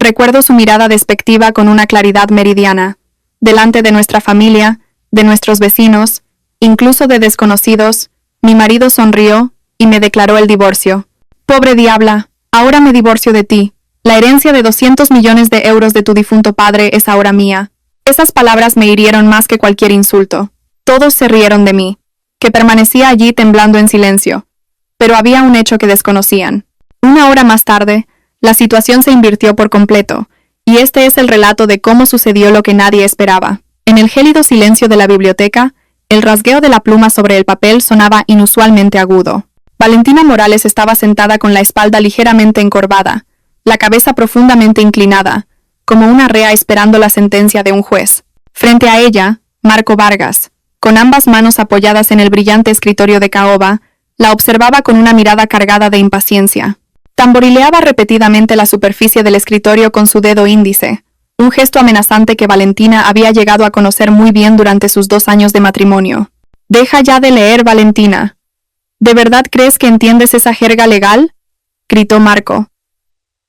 Recuerdo su mirada despectiva con una claridad meridiana. Delante de nuestra familia, de nuestros vecinos, incluso de desconocidos, mi marido sonrió y me declaró el divorcio. Pobre diabla, ahora me divorcio de ti. La herencia de 200 millones de euros de tu difunto padre es ahora mía. Esas palabras me hirieron más que cualquier insulto. Todos se rieron de mí, que permanecía allí temblando en silencio. Pero había un hecho que desconocían. Una hora más tarde, la situación se invirtió por completo, y este es el relato de cómo sucedió lo que nadie esperaba. En el gélido silencio de la biblioteca, el rasgueo de la pluma sobre el papel sonaba inusualmente agudo. Valentina Morales estaba sentada con la espalda ligeramente encorvada, la cabeza profundamente inclinada, como una rea esperando la sentencia de un juez. Frente a ella, Marco Vargas, con ambas manos apoyadas en el brillante escritorio de caoba, la observaba con una mirada cargada de impaciencia. Tamborileaba repetidamente la superficie del escritorio con su dedo índice, un gesto amenazante que Valentina había llegado a conocer muy bien durante sus 2 años de matrimonio. «Deja ya de leer, Valentina. ¿De verdad crees que entiendes esa jerga legal?», gritó Marco.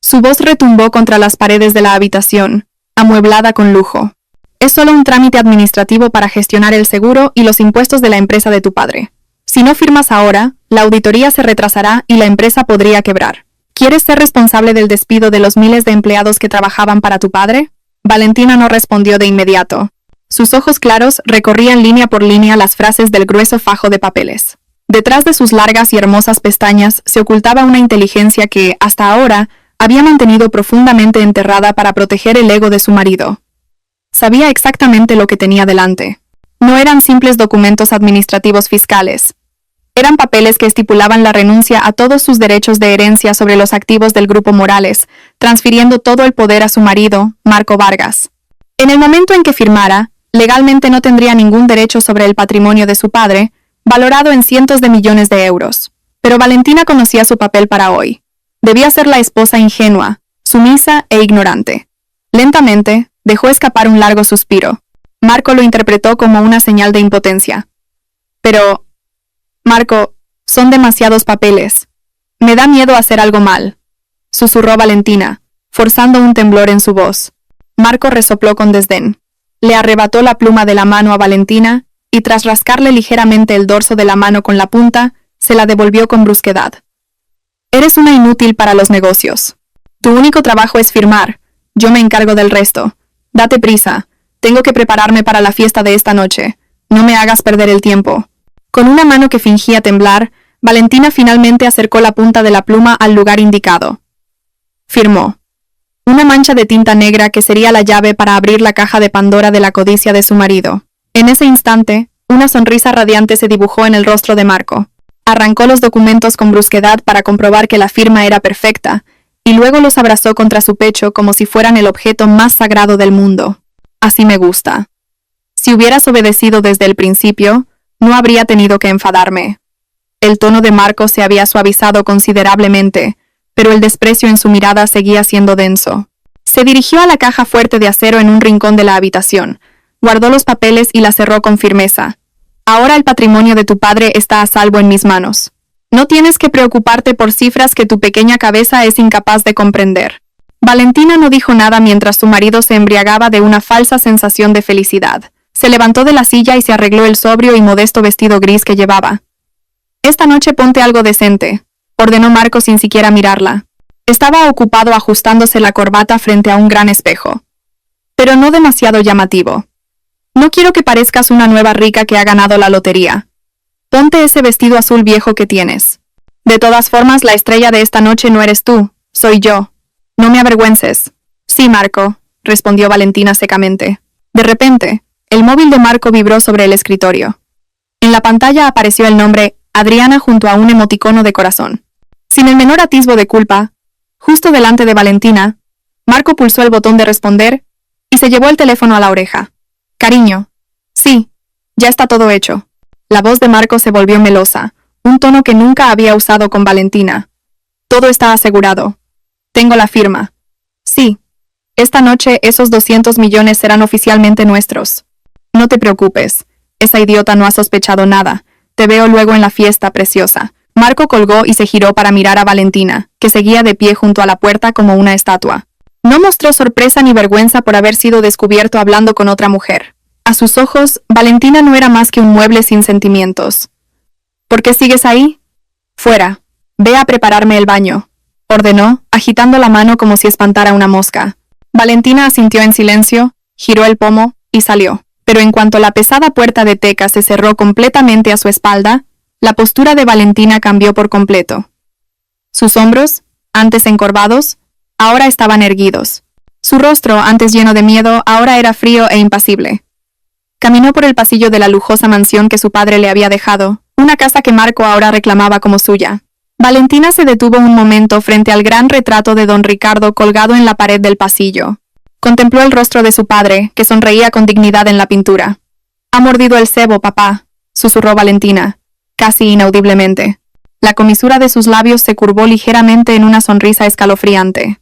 Su voz retumbó contra las paredes de la habitación, amueblada con lujo. «Es solo un trámite administrativo para gestionar el seguro y los impuestos de la empresa de tu padre. Si no firmas ahora, la auditoría se retrasará y la empresa podría quebrar. ¿Quieres ser responsable del despido de los miles de empleados que trabajaban para tu padre?». Valentina no respondió de inmediato. Sus ojos claros recorrían línea por línea las frases del grueso fajo de papeles. Detrás de sus largas y hermosas pestañas se ocultaba una inteligencia que, hasta ahora, había mantenido profundamente enterrada para proteger el ego de su marido. Sabía exactamente lo que tenía delante. No eran simples documentos administrativos fiscales. Eran papeles que estipulaban la renuncia a todos sus derechos de herencia sobre los activos del grupo Morales, transfiriendo todo el poder a su marido, Marco Vargas. En el momento en que firmara, legalmente no tendría ningún derecho sobre el patrimonio de su padre, valorado en cientos de millones de euros. Pero Valentina conocía su papel para hoy. Debía ser la esposa ingenua, sumisa e ignorante. Lentamente, dejó escapar un largo suspiro. Marco lo interpretó como una señal de impotencia. «Pero, Marco, son demasiados papeles. Me da miedo hacer algo mal», susurró Valentina, forzando un temblor en su voz. Marco resopló con desdén. Le arrebató la pluma de la mano a Valentina y tras rascarle ligeramente el dorso de la mano con la punta, se la devolvió con brusquedad. «Eres una inútil para los negocios. Tu único trabajo es firmar. Yo me encargo del resto. Date prisa. Tengo que prepararme para la fiesta de esta noche. No me hagas perder el tiempo». Con una mano que fingía temblar, Valentina finalmente acercó la punta de la pluma al lugar indicado. Firmó. Una mancha de tinta negra que sería la llave para abrir la caja de Pandora de la codicia de su marido. En ese instante, una sonrisa radiante se dibujó en el rostro de Marco. Arrancó los documentos con brusquedad para comprobar que la firma era perfecta, y luego los abrazó contra su pecho como si fueran el objeto más sagrado del mundo. «Así me gusta. Si hubieras obedecido desde el principio, no habría tenido que enfadarme». El tono de Marco se había suavizado considerablemente, pero el desprecio en su mirada seguía siendo denso. Se dirigió a la caja fuerte de acero en un rincón de la habitación, guardó los papeles y la cerró con firmeza. «Ahora el patrimonio de tu padre está a salvo en mis manos. No tienes que preocuparte por cifras que tu pequeña cabeza es incapaz de comprender». Valentina no dijo nada mientras su marido se embriagaba de una falsa sensación de felicidad. Se levantó de la silla y se arregló el sobrio y modesto vestido gris que llevaba. «Esta noche ponte algo decente», ordenó Marco sin siquiera mirarla. Estaba ocupado ajustándose la corbata frente a un gran espejo. «Pero no demasiado llamativo. No quiero que parezcas una nueva rica que ha ganado la lotería. Ponte ese vestido azul viejo que tienes. De todas formas, la estrella de esta noche no eres tú, soy yo. No me avergüences». «Sí, Marco», respondió Valentina secamente. De repente, el móvil de Marco vibró sobre el escritorio. En la pantalla apareció el nombre Adriana junto a un emoticono de corazón. Sin el menor atisbo de culpa, justo delante de Valentina, Marco pulsó el botón de responder y se llevó el teléfono a la oreja. «Cariño». «Sí, ya está todo hecho». La voz de Marco se volvió melosa, un tono que nunca había usado con Valentina. «Todo está asegurado. Tengo la firma. Sí, esta noche esos 200 millones serán oficialmente nuestros. No te preocupes, esa idiota no ha sospechado nada. Te veo luego en la fiesta, preciosa». Marco colgó y se giró para mirar a Valentina, que seguía de pie junto a la puerta como una estatua. No mostró sorpresa ni vergüenza por haber sido descubierto hablando con otra mujer. A sus ojos, Valentina no era más que un mueble sin sentimientos. ¿Por qué sigues ahí? Fuera. Ve a prepararme el baño, ordenó, agitando la mano como si espantara una mosca. Valentina asintió en silencio, giró el pomo y salió. Pero en cuanto la pesada puerta de teca se cerró completamente a su espalda, la postura de Valentina cambió por completo. Sus hombros, antes encorvados, ahora estaban erguidos. Su rostro, antes lleno de miedo, ahora era frío e impasible. Caminó por el pasillo de la lujosa mansión que su padre le había dejado, una casa que Marco ahora reclamaba como suya. Valentina se detuvo un momento frente al gran retrato de don Ricardo colgado en la pared del pasillo. Contempló el rostro de su padre, que sonreía con dignidad en la pintura. «Ha mordido el cebo, papá», susurró Valentina, casi inaudiblemente. La comisura de sus labios se curvó ligeramente en una sonrisa escalofriante.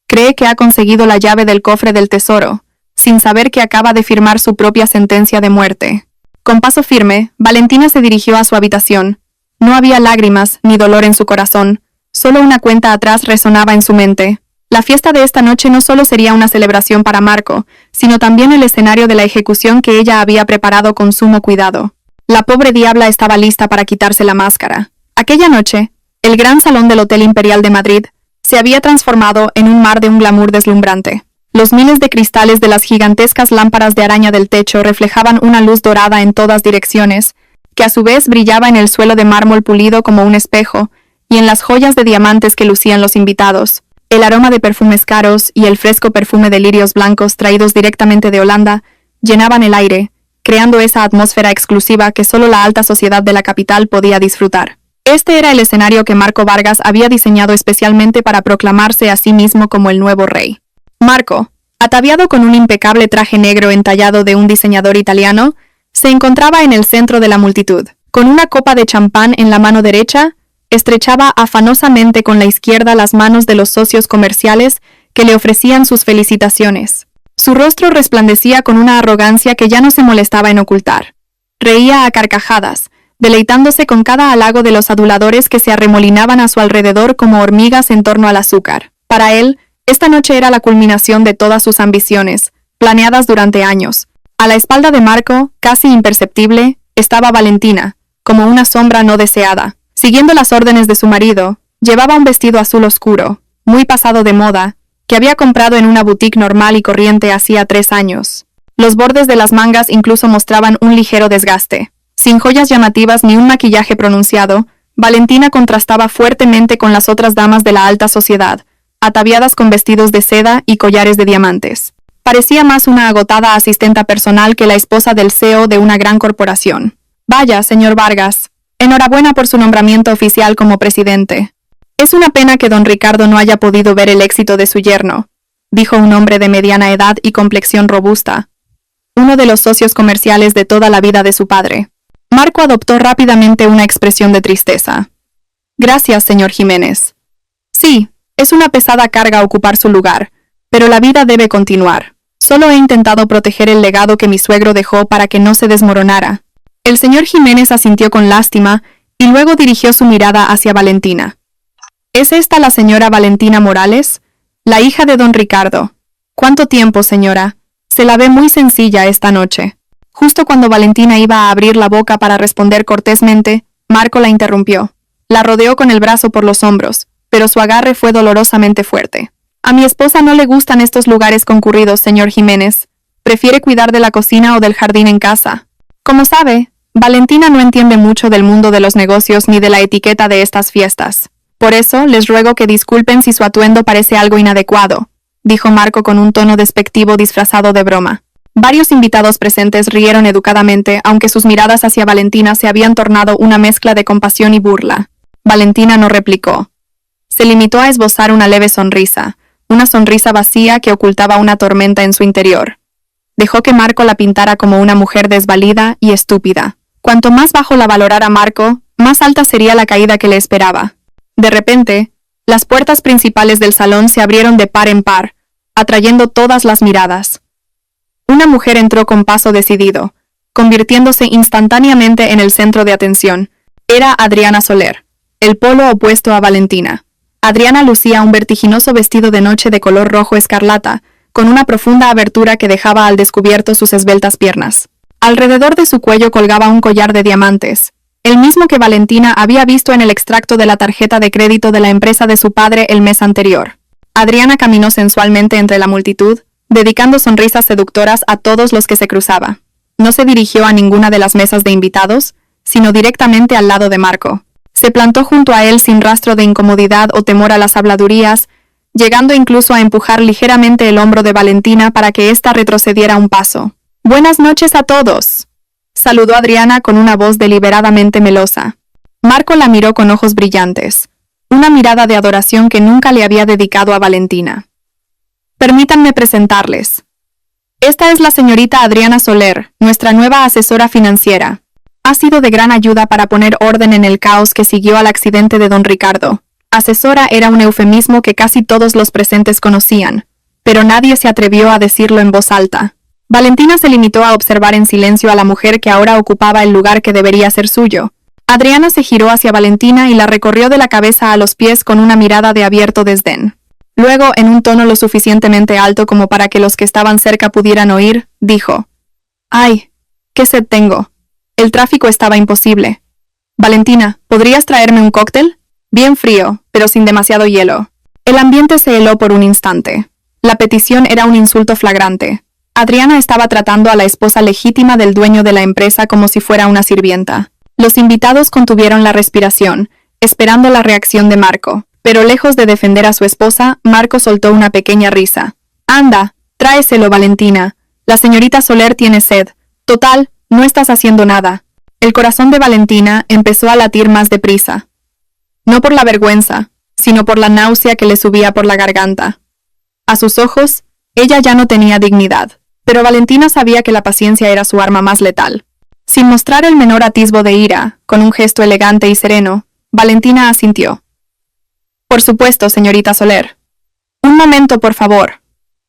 Cree que ha conseguido la llave del cofre del tesoro, sin saber que acaba de firmar su propia sentencia de muerte. Con paso firme, Valentina se dirigió a su habitación. No había lágrimas ni dolor en su corazón, solo una cuenta atrás resonaba en su mente. La fiesta de esta noche no solo sería una celebración para Marco, sino también el escenario de la ejecución que ella había preparado con sumo cuidado. La pobre diabla estaba lista para quitarse la máscara. Aquella noche, el gran salón del Hotel Imperial de Madrid se había transformado en un mar de un glamour deslumbrante. Los miles de cristales de las gigantescas lámparas de araña del techo reflejaban una luz dorada en todas direcciones, que a su vez brillaba en el suelo de mármol pulido como un espejo, y en las joyas de diamantes que lucían los invitados. El aroma de perfumes caros y el fresco perfume de lirios blancos traídos directamente de Holanda llenaban el aire, creando esa atmósfera exclusiva que solo la alta sociedad de la capital podía disfrutar. Este era el escenario que Marco Vargas había diseñado especialmente para proclamarse a sí mismo como el nuevo rey. Marco, ataviado con un impecable traje negro entallado de un diseñador italiano, se encontraba en el centro de la multitud. Con una copa de champán en la mano derecha, estrechaba afanosamente con la izquierda las manos de los socios comerciales que le ofrecían sus felicitaciones. Su rostro resplandecía con una arrogancia que ya no se molestaba en ocultar. Reía a carcajadas, deleitándose con cada halago de los aduladores que se arremolinaban a su alrededor como hormigas en torno al azúcar. Para él, esta noche era la culminación de todas sus ambiciones, planeadas durante años. A la espalda de Marco, casi imperceptible, estaba Valentina, como una sombra no deseada. Siguiendo las órdenes de su marido, llevaba un vestido azul oscuro, muy pasado de moda, que había comprado en una boutique normal y corriente hacía 3 años. Los bordes de las mangas incluso mostraban un ligero desgaste. Sin joyas llamativas ni un maquillaje pronunciado, Valentina contrastaba fuertemente con las otras damas de la alta sociedad, ataviadas con vestidos de seda y collares de diamantes. Parecía más una agotada asistenta personal que la esposa del CEO de una gran corporación. «Vaya, señor Vargas. Enhorabuena por su nombramiento oficial como presidente. Es una pena que don Ricardo no haya podido ver el éxito de su yerno», dijo un hombre de mediana edad y complexión robusta, uno de los socios comerciales de toda la vida de su padre. Marco adoptó rápidamente una expresión de tristeza. «Gracias, señor Jiménez. Sí, es una pesada carga ocupar su lugar, pero la vida debe continuar. Solo he intentado proteger el legado que mi suegro dejó para que no se desmoronara». El señor Jiménez asintió con lástima y luego dirigió su mirada hacia Valentina. «¿Es esta la señora Valentina Morales? La hija de don Ricardo. ¿Cuánto tiempo, señora? Se la ve muy sencilla esta noche». Justo cuando Valentina iba a abrir la boca para responder cortésmente, Marco la interrumpió. La rodeó con el brazo por los hombros, pero su agarre fue dolorosamente fuerte. «A mi esposa no le gustan estos lugares concurridos, señor Jiménez. Prefiere cuidar de la cocina o del jardín en casa. Como sabe, Valentina no entiende mucho del mundo de los negocios ni de la etiqueta de estas fiestas. Por eso, les ruego que disculpen si su atuendo parece algo inadecuado», dijo Marco con un tono despectivo disfrazado de broma. Varios invitados presentes rieron educadamente, aunque sus miradas hacia Valentina se habían tornado una mezcla de compasión y burla. Valentina no replicó. Se limitó a esbozar una leve sonrisa, una sonrisa vacía que ocultaba una tormenta en su interior. Dejó que Marco la pintara como una mujer desvalida y estúpida. Cuanto más bajo la valorara Marco, más alta sería la caída que le esperaba. De repente, las puertas principales del salón se abrieron de par en par, atrayendo todas las miradas. Una mujer entró con paso decidido, convirtiéndose instantáneamente en el centro de atención. Era Adriana Soler, el polo opuesto a Valentina. Adriana lucía un vertiginoso vestido de noche de color rojo escarlata, con una profunda abertura que dejaba al descubierto sus esbeltas piernas. Alrededor de su cuello colgaba un collar de diamantes, el mismo que Valentina había visto en el extracto de la tarjeta de crédito de la empresa de su padre el mes anterior. Adriana caminó sensualmente entre la multitud, dedicando sonrisas seductoras a todos los que se cruzaba. No se dirigió a ninguna de las mesas de invitados, sino directamente al lado de Marco. Se plantó junto a él sin rastro de incomodidad o temor a las habladurías, llegando incluso a empujar ligeramente el hombro de Valentina para que ésta retrocediera un paso. «Buenas noches a todos», saludó Adriana con una voz deliberadamente melosa. Marco la miró con ojos brillantes, una mirada de adoración que nunca le había dedicado a Valentina. «Permítanme presentarles. Esta es la señorita Adriana Soler, nuestra nueva asesora financiera. Ha sido de gran ayuda para poner orden en el caos que siguió al accidente de don Ricardo». Asesora era un eufemismo que casi todos los presentes conocían, pero nadie se atrevió a decirlo en voz alta. Valentina se limitó a observar en silencio a la mujer que ahora ocupaba el lugar que debería ser suyo. Adriana se giró hacia Valentina y la recorrió de la cabeza a los pies con una mirada de abierto desdén. Luego, en un tono lo suficientemente alto como para que los que estaban cerca pudieran oír, dijo: «Ay, qué sed tengo. El tráfico estaba imposible. Valentina, ¿podrías traerme un cóctel? Bien frío, pero sin demasiado hielo». El ambiente se heló por un instante. La petición era un insulto flagrante. Adriana estaba tratando a la esposa legítima del dueño de la empresa como si fuera una sirvienta. Los invitados contuvieron la respiración, esperando la reacción de Marco, pero lejos de defender a su esposa, Marco soltó una pequeña risa. «Anda, tráeselo, Valentina. La señorita Soler tiene sed. Total, no estás haciendo nada». El corazón de Valentina empezó a latir más deprisa. No por la vergüenza, sino por la náusea que le subía por la garganta. A sus ojos, ella ya no tenía dignidad, pero Valentina sabía que la paciencia era su arma más letal. Sin mostrar el menor atisbo de ira, con un gesto elegante y sereno, Valentina asintió. «Por supuesto, señorita Soler». «Un momento, por favor»,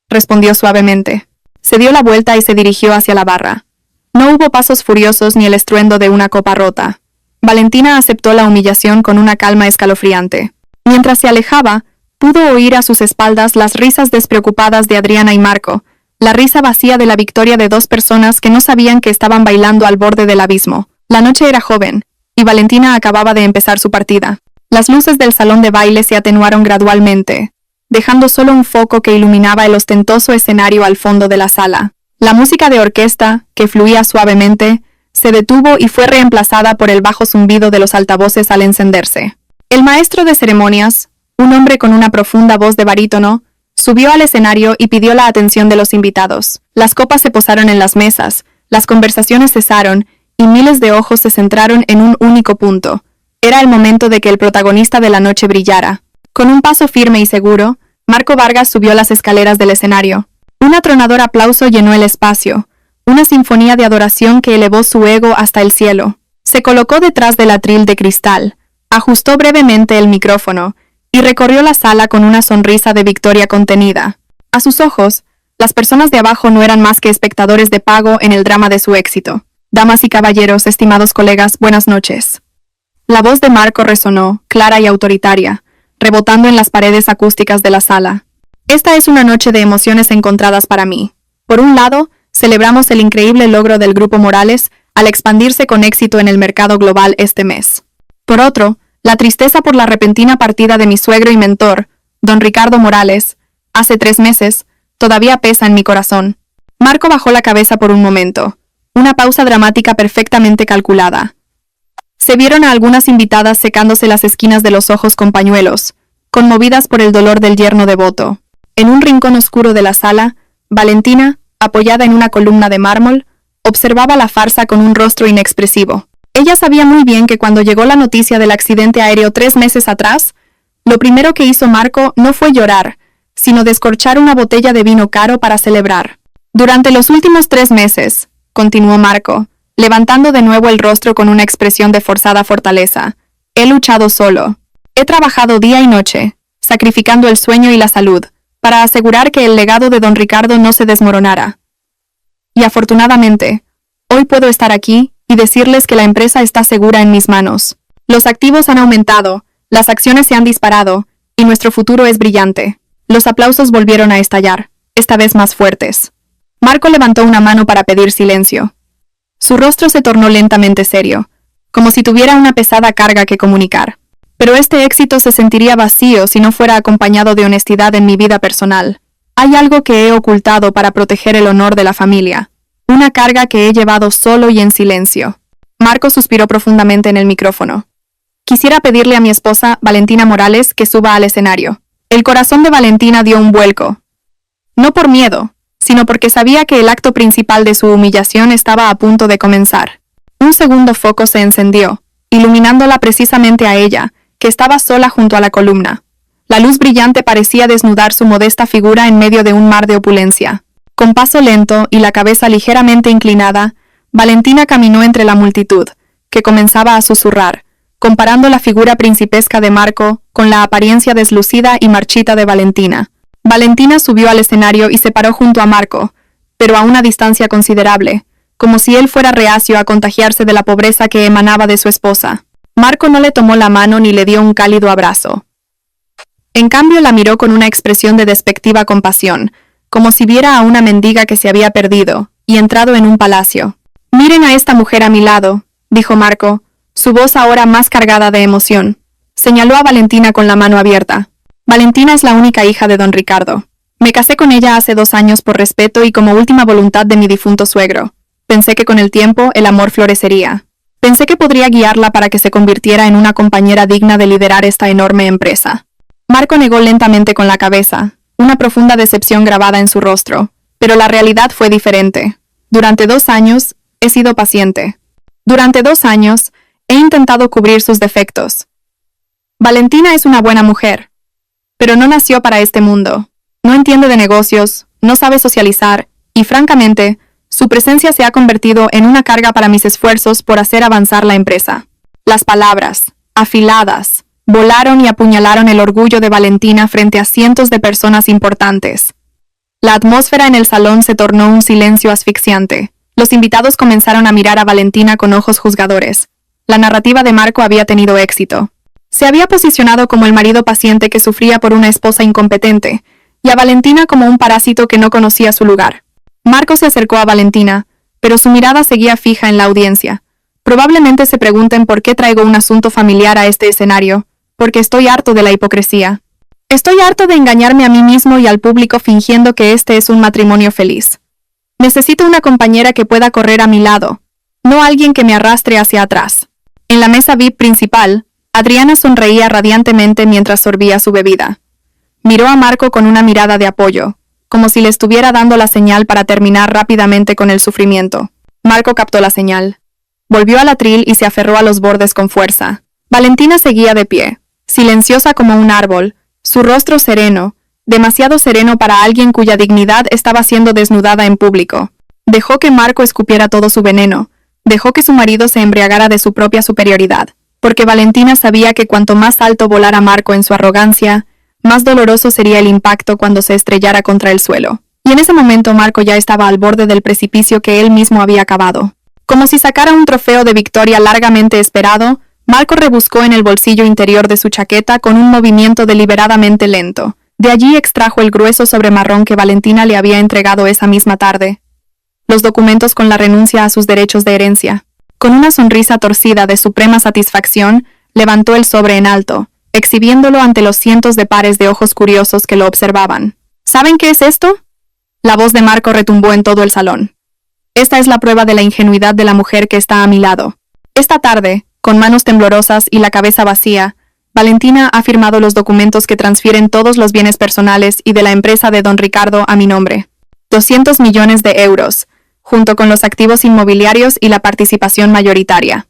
respondió suavemente. Se dio la vuelta y se dirigió hacia la barra. No hubo pasos furiosos ni el estruendo de una copa rota. Valentina aceptó la humillación con una calma escalofriante. Mientras se alejaba, pudo oír a sus espaldas las risas despreocupadas de Adriana y Marco, la risa vacía de la victoria de dos personas que no sabían que estaban bailando al borde del abismo. La noche era joven, y Valentina acababa de empezar su partida. Las luces del salón de baile se atenuaron gradualmente, dejando solo un foco que iluminaba el ostentoso escenario al fondo de la sala. La música de orquesta, que fluía suavemente, se detuvo y fue reemplazada por el bajo zumbido de los altavoces al encenderse. El maestro de ceremonias, un hombre con una profunda voz de barítono, subió al escenario y pidió la atención de los invitados. Las copas se posaron en las mesas, las conversaciones cesaron y miles de ojos se centraron en un único punto. Era el momento de que el protagonista de la noche brillara. Con un paso firme y seguro, Marco Vargas subió las escaleras del escenario. Un atronador aplauso llenó el espacio, una sinfonía de adoración que elevó su ego hasta el cielo. Se colocó detrás del atril de cristal, ajustó brevemente el micrófono y recorrió la sala con una sonrisa de victoria contenida. A sus ojos, las personas de abajo no eran más que espectadores de pago en el drama de su éxito. «Damas y caballeros, estimados colegas, buenas noches». La voz de Marco resonó, clara y autoritaria, rebotando en las paredes acústicas de la sala. «Esta es una noche de emociones encontradas para mí. Por un lado, celebramos el increíble logro del Grupo Morales al expandirse con éxito en el mercado global este mes. Por otro, la tristeza por la repentina partida de mi suegro y mentor, don Ricardo Morales, hace 3 meses, todavía pesa en mi corazón». Marco bajó la cabeza por un momento, una pausa dramática perfectamente calculada. Se vieron a algunas invitadas secándose las esquinas de los ojos con pañuelos, conmovidas por el dolor del yerno devoto. En un rincón oscuro de la sala, Valentina, apoyada en una columna de mármol, observaba la farsa con un rostro inexpresivo. Ella sabía muy bien que cuando llegó la noticia del accidente aéreo 3 meses atrás, lo primero que hizo Marco no fue llorar, sino descorchar una botella de vino caro para celebrar. «Durante los últimos 3 meses», continuó Marco, levantando de nuevo el rostro con una expresión de forzada fortaleza, «he luchado solo. He trabajado día y noche, sacrificando el sueño y la salud, para asegurar que el legado de don Ricardo no se desmoronara. Y afortunadamente, hoy puedo estar aquí y decirles que la empresa está segura en mis manos. Los activos han aumentado, las acciones se han disparado, Y nuestro futuro es brillante. Los aplausos volvieron a estallar, esta vez más fuertes. Marco levantó una mano para pedir silencio. Su rostro se tornó lentamente serio, como si tuviera una pesada carga que comunicar. Pero este éxito se sentiría vacío si no fuera acompañado de honestidad en mi vida personal. Hay algo que he ocultado para proteger el honor de la familia. Una carga que he llevado solo y en silencio. Marco suspiró profundamente en el micrófono. Quisiera pedirle a mi esposa, Valentina Morales, que suba al escenario. El corazón de Valentina dio un vuelco. No por miedo, sino porque sabía que el acto principal de su humillación estaba a punto de comenzar. Un segundo foco se encendió, iluminándola precisamente a ella, que estaba sola junto a la columna. La luz brillante parecía desnudar su modesta figura en medio de un mar de opulencia. Con paso lento y la cabeza ligeramente inclinada, Valentina caminó entre la multitud, que comenzaba a susurrar, comparando la figura principesca de Marco con la apariencia deslucida y marchita de Valentina. Valentina subió al escenario y se paró junto a Marco, pero a una distancia considerable, como si él fuera reacio a contagiarse de la pobreza que emanaba de su esposa. Marco no le tomó la mano ni le dio un cálido abrazo. En cambio la miró con una expresión de despectiva compasión, como si viera a una mendiga que se había perdido y entrado en un palacio. «Miren a esta mujer a mi lado», dijo Marco, su voz ahora más cargada de emoción. Señaló a Valentina con la mano abierta. «Valentina es la única hija de don Ricardo. Me casé con ella hace 2 años por respeto y como última voluntad de mi difunto suegro. Pensé que con el tiempo el amor florecería. Pensé que podría guiarla para que se convirtiera en una compañera digna de liderar esta enorme empresa». Marco negó lentamente con la cabeza, una profunda decepción grabada en su rostro, pero la realidad fue diferente. Durante 2 años, he sido paciente. Durante 2 años, he intentado cubrir sus defectos. Valentina es una buena mujer, pero no nació para este mundo. No entiende de negocios, no sabe socializar, y francamente, su presencia se ha convertido en una carga para mis esfuerzos por hacer avanzar la empresa. Las palabras, afiladas, volaron y apuñalaron el orgullo de Valentina frente a cientos de personas importantes. La atmósfera en el salón se tornó un silencio asfixiante. Los invitados comenzaron a mirar a Valentina con ojos juzgadores. La narrativa de Marco había tenido éxito. Se había posicionado como el marido paciente que sufría por una esposa incompetente, y a Valentina como un parásito que no conocía su lugar. Marco se acercó a Valentina, pero su mirada seguía fija en la audiencia. Probablemente se pregunten por qué traigo un asunto familiar a este escenario, porque estoy harto de la hipocresía. Estoy harto de engañarme a mí mismo y al público fingiendo que este es un matrimonio feliz. Necesito una compañera que pueda correr a mi lado, no alguien que me arrastre hacia atrás. En la mesa VIP principal, Adriana sonreía radiantemente mientras sorbía su bebida. Miró a Marco con una mirada de apoyo, como si le estuviera dando la señal para terminar rápidamente con el sufrimiento. Marco captó la señal. Volvió al atril y se aferró a los bordes con fuerza. Valentina seguía de pie, silenciosa como un árbol, su rostro sereno, demasiado sereno para alguien cuya dignidad estaba siendo desnudada en público. Dejó que Marco escupiera todo su veneno, dejó que su marido se embriagara de su propia superioridad, porque Valentina sabía que cuanto más alto volara Marco en su arrogancia, más doloroso sería el impacto cuando se estrellara contra el suelo. Y en ese momento Marco ya estaba al borde del precipicio que él mismo había cavado. Como si sacara un trofeo de victoria largamente esperado, Marco rebuscó en el bolsillo interior de su chaqueta con un movimiento deliberadamente lento. De allí extrajo el grueso sobremarrón que Valentina le había entregado esa misma tarde. Los documentos con la renuncia a sus derechos de herencia. Con una sonrisa torcida de suprema satisfacción, levantó el sobre en alto, exhibiéndolo ante los cientos de pares de ojos curiosos que lo observaban. ¿Saben qué es esto? La voz de Marco retumbó en todo el salón. Esta es la prueba de la ingenuidad de la mujer que está a mi lado. Esta tarde, con manos temblorosas y la cabeza vacía, Valentina ha firmado los documentos que transfieren todos los bienes personales y de la empresa de don Ricardo a mi nombre. 200 millones de euros, junto con los activos inmobiliarios y la participación mayoritaria.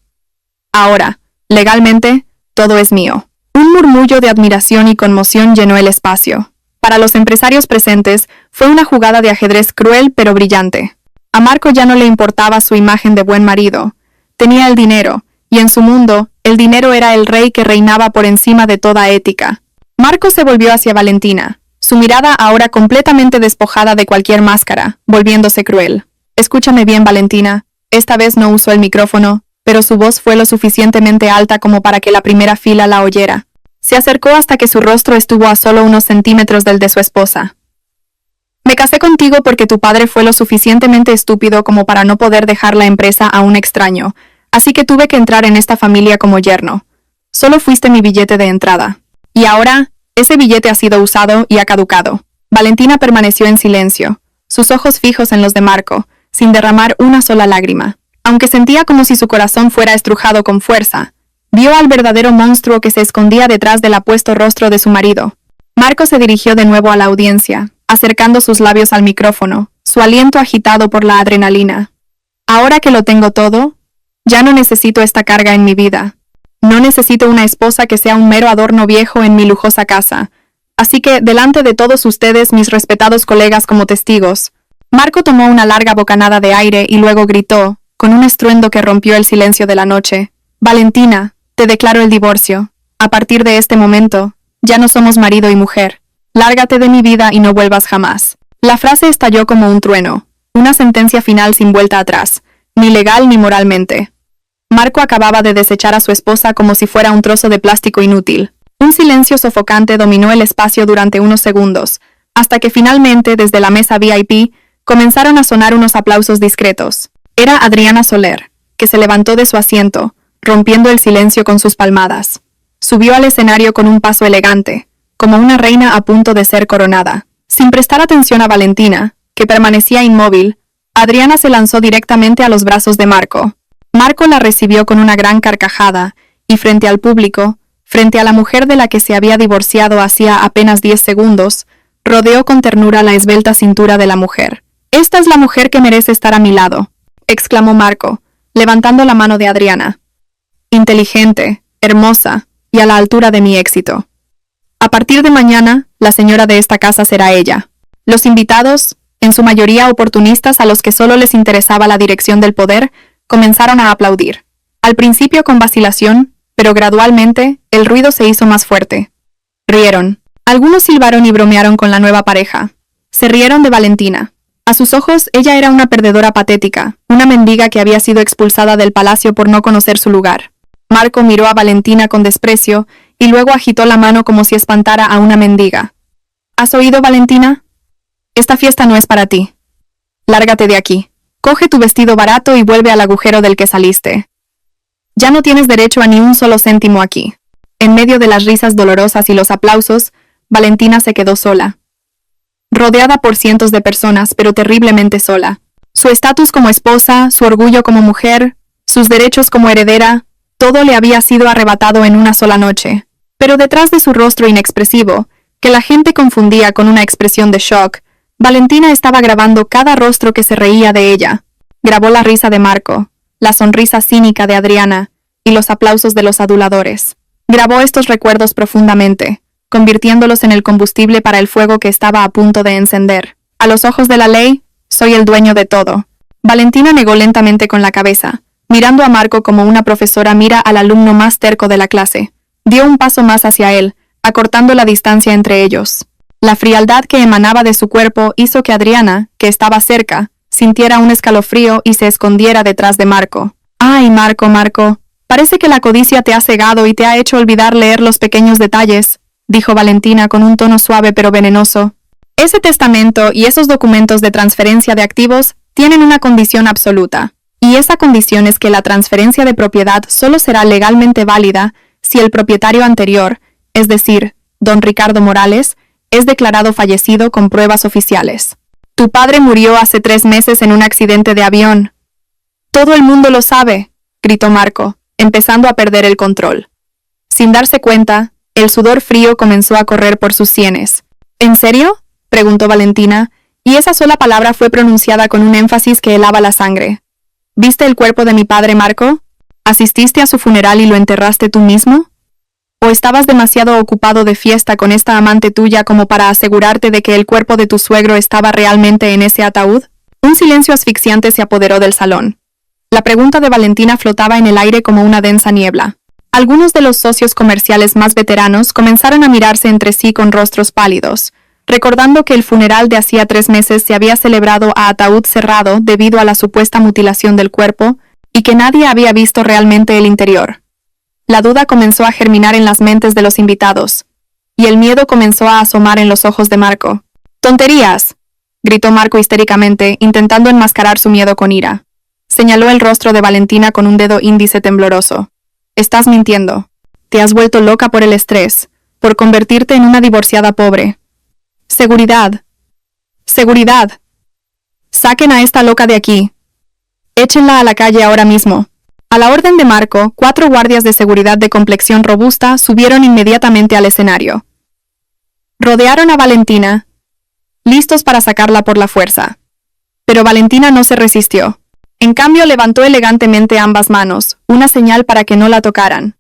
Ahora, legalmente, todo es mío. Un murmullo de admiración y conmoción llenó el espacio. Para los empresarios presentes, fue una jugada de ajedrez cruel pero brillante. A Marco ya no le importaba su imagen de buen marido. Tenía el dinero, y en su mundo, el dinero era el rey que reinaba por encima de toda ética. Marco se volvió hacia Valentina, su mirada ahora completamente despojada de cualquier máscara, volviéndose cruel. Escúchame bien, Valentina. Esta vez no usó el micrófono, pero su voz fue lo suficientemente alta como para que la primera fila la oyera. Se acercó hasta que su rostro estuvo a solo unos centímetros del de su esposa. Me casé contigo porque tu padre fue lo suficientemente estúpido como para no poder dejar la empresa a un extraño, así que tuve que entrar en esta familia como yerno. Solo fuiste mi billete de entrada. Y ahora, ese billete ha sido usado y ha caducado. Valentina permaneció en silencio, sus ojos fijos en los de Marco, sin derramar una sola lágrima. Aunque sentía como si su corazón fuera estrujado con fuerza, vio al verdadero monstruo que se escondía detrás del apuesto rostro de su marido. Marco se dirigió de nuevo a la audiencia, acercando sus labios al micrófono, su aliento agitado por la adrenalina. Ahora que lo tengo todo, ya no necesito esta carga en mi vida. No necesito una esposa que sea un mero adorno viejo en mi lujosa casa. Así que, delante de todos ustedes, mis respetados colegas como testigos, Marco tomó una larga bocanada de aire y luego gritó, con un estruendo que rompió el silencio de la noche: Valentina, te declaro el divorcio. A partir de este momento, ya no somos marido y mujer. Lárgate de mi vida y no vuelvas jamás. La frase estalló como un trueno, una sentencia final sin vuelta atrás, ni legal ni moralmente. Marco acababa de desechar a su esposa como si fuera un trozo de plástico inútil. Un silencio sofocante dominó el espacio durante unos segundos, hasta que finalmente, desde la mesa VIP, comenzaron a sonar unos aplausos discretos. Era Adriana Soler, que se levantó de su asiento, rompiendo el silencio con sus palmadas. Subió al escenario con un paso elegante, como una reina a punto de ser coronada. Sin prestar atención a Valentina, que permanecía inmóvil, Adriana se lanzó directamente a los brazos de Marco. Marco la recibió con una gran carcajada, y frente al público, frente a la mujer de la que se había divorciado hacía apenas 10 segundos, rodeó con ternura la esbelta cintura de la mujer. «Esta es la mujer que merece estar a mi lado», exclamó Marco, levantando la mano de Adriana. «Inteligente, hermosa y a la altura de mi éxito. A partir de mañana, la señora de esta casa será ella». Los invitados, en su mayoría oportunistas a los que solo les interesaba la dirección del poder, comenzaron a aplaudir. Al principio con vacilación, pero gradualmente, el ruido se hizo más fuerte. Rieron. Algunos silbaron y bromearon con la nueva pareja. Se rieron de Valentina. A sus ojos, ella era una perdedora patética, una mendiga que había sido expulsada del palacio por no conocer su lugar. Marco miró a Valentina con desprecio y luego agitó la mano como si espantara a una mendiga. ¿Has oído, Valentina? Esta fiesta no es para ti. Lárgate de aquí. Coge tu vestido barato y vuelve al agujero del que saliste. Ya no tienes derecho a ni un solo céntimo aquí. En medio de las risas dolorosas y los aplausos, Valentina se quedó sola. Rodeada por cientos de personas, pero terriblemente sola. Su estatus como esposa, su orgullo como mujer, sus derechos como heredera, todo le había sido arrebatado en una sola noche. Pero detrás de su rostro inexpresivo, que la gente confundía con una expresión de shock, Valentina estaba grabando cada rostro que se reía de ella. Grabó la risa de Marco, la sonrisa cínica de Adriana y los aplausos de los aduladores. Grabó estos recuerdos profundamente, convirtiéndolos en el combustible para el fuego que estaba a punto de encender. A los ojos de la ley, soy el dueño de todo. Valentina negó lentamente con la cabeza, mirando a Marco como una profesora mira al alumno más terco de la clase. Dio un paso más hacia él, acortando la distancia entre ellos. La frialdad que emanaba de su cuerpo hizo que Adriana, que estaba cerca, sintiera un escalofrío y se escondiera detrás de Marco. «Ay, Marco, Marco, parece que la codicia te ha cegado y te ha hecho olvidar leer los pequeños detalles», dijo Valentina con un tono suave pero venenoso. «Ese testamento y esos documentos de transferencia de activos tienen una condición absoluta, y esa condición es que la transferencia de propiedad solo será legalmente válida si el propietario anterior, es decir, don Ricardo Morales, es declarado fallecido con pruebas oficiales. Tu padre murió hace 3 meses en un accidente de avión». «Todo el mundo lo sabe», gritó Marco, empezando a perder el control. Sin darse cuenta, el sudor frío comenzó a correr por sus sienes. «¿En serio?», preguntó Valentina, y esa sola palabra fue pronunciada con un énfasis que helaba la sangre. «¿Viste el cuerpo de mi padre, Marco? ¿Asististe a su funeral y lo enterraste tú mismo? ¿O estabas demasiado ocupado de fiesta con esta amante tuya como para asegurarte de que el cuerpo de tu suegro estaba realmente en ese ataúd?» Un silencio asfixiante se apoderó del salón. La pregunta de Valentina flotaba en el aire como una densa niebla. Algunos de los socios comerciales más veteranos comenzaron a mirarse entre sí con rostros pálidos, recordando que el funeral de hacía 3 meses se había celebrado a ataúd cerrado debido a la supuesta mutilación del cuerpo y que nadie había visto realmente el interior. La duda comenzó a germinar en las mentes de los invitados, y el miedo comenzó a asomar en los ojos de Marco. ¡Tonterías!, gritó Marco histéricamente, intentando enmascarar su miedo con ira. Señaló el rostro de Valentina con un dedo índice tembloroso. Estás mintiendo. Te has vuelto loca por el estrés, por convertirte en una divorciada pobre. Seguridad. Seguridad. Saquen a esta loca de aquí. Échenla a la calle ahora mismo. A la orden de Marco, 4 guardias de seguridad de complexión robusta subieron inmediatamente al escenario. Rodearon a Valentina, listos para sacarla por la fuerza. Pero Valentina no se resistió. En cambio, levantó elegantemente ambas manos, una señal para que no la tocaran.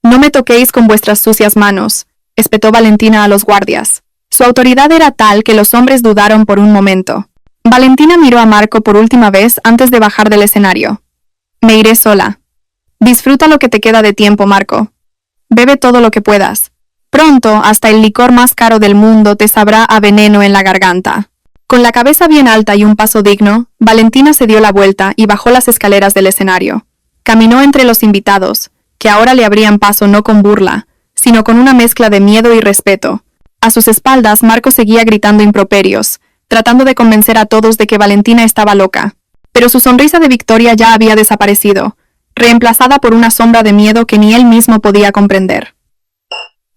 No me toquéis con vuestras sucias manos, espetó Valentina a los guardias. Su autoridad era tal que los hombres dudaron por un momento. Valentina miró a Marco por última vez antes de bajar del escenario. Me iré sola. Disfruta lo que te queda de tiempo, Marco. Bebe todo lo que puedas. Pronto, hasta el licor más caro del mundo te sabrá a veneno en la garganta. Con la cabeza bien alta y un paso digno, Valentina se dio la vuelta y bajó las escaleras del escenario. Caminó entre los invitados, que ahora le abrían paso no con burla, sino con una mezcla de miedo y respeto. A sus espaldas, Marco seguía gritando improperios, tratando de convencer a todos de que Valentina estaba loca. Pero su sonrisa de victoria ya había desaparecido, reemplazada por una sombra de miedo que ni él mismo podía comprender.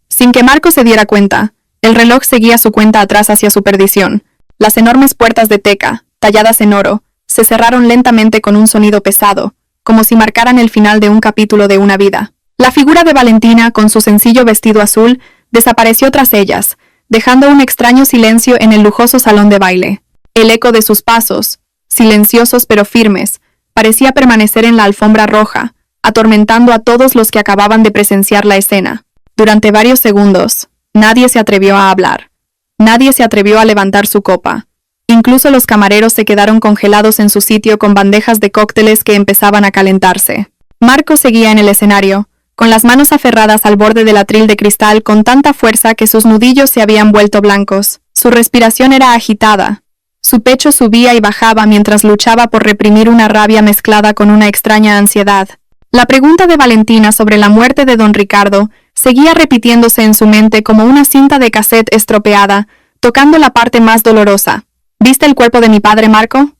Sin que Marco se diera cuenta, el reloj seguía su cuenta atrás hacia su perdición. Las enormes puertas de teca, talladas en oro, se cerraron lentamente con un sonido pesado, como si marcaran el final de un capítulo de una vida. La figura de Valentina, con su sencillo vestido azul, desapareció tras ellas, dejando un extraño silencio en el lujoso salón de baile. El eco de sus pasos, silenciosos pero firmes, parecía permanecer en la alfombra roja, atormentando a todos los que acababan de presenciar la escena. Durante varios segundos, nadie se atrevió a hablar. Nadie se atrevió a levantar su copa. Incluso los camareros se quedaron congelados en su sitio con bandejas de cócteles que empezaban a calentarse. Marco seguía en el escenario, con las manos aferradas al borde del atril de cristal con tanta fuerza que sus nudillos se habían vuelto blancos. Su respiración era agitada. Su pecho subía y bajaba mientras luchaba por reprimir una rabia mezclada con una extraña ansiedad. La pregunta de Valentina sobre la muerte de don Ricardo seguía repitiéndose en su mente como una cinta de cassette estropeada, tocando la parte más dolorosa. ¿Viste el cuerpo de mi padre, Marco?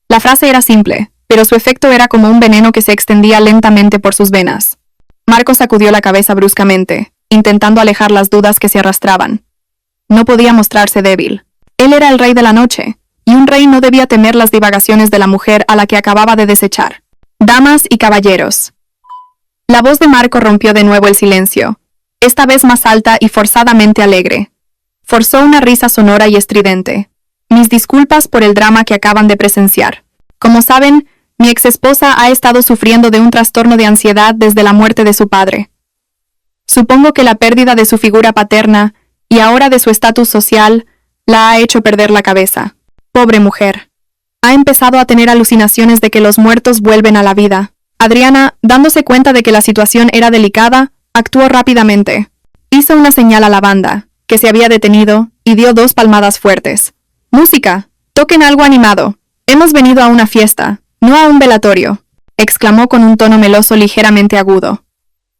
La frase era simple, pero su efecto era como un veneno que se extendía lentamente por sus venas. Marco sacudió la cabeza bruscamente, intentando alejar las dudas que se arrastraban. No podía mostrarse débil. Él era el rey de la noche, y un rey no debía temer las divagaciones de la mujer a la que acababa de desechar. Damas y caballeros. La voz de Marco rompió de nuevo el silencio, esta vez más alta y forzadamente alegre. Forzó una risa sonora y estridente. Mis disculpas por el drama que acaban de presenciar. Como saben, mi exesposa ha estado sufriendo de un trastorno de ansiedad desde la muerte de su padre. Supongo que la pérdida de su figura paterna, y ahora de su estatus social, la ha hecho perder la cabeza. Pobre mujer. Ha empezado a tener alucinaciones de que los muertos vuelven a la vida. Adriana, dándose cuenta de que la situación era delicada, actuó rápidamente. Hizo una señal a la banda, que se había detenido, y dio 2 palmadas fuertes. «¡Música! ¡Toquen algo animado! Hemos venido a una fiesta, no a un velatorio», exclamó con un tono meloso ligeramente agudo.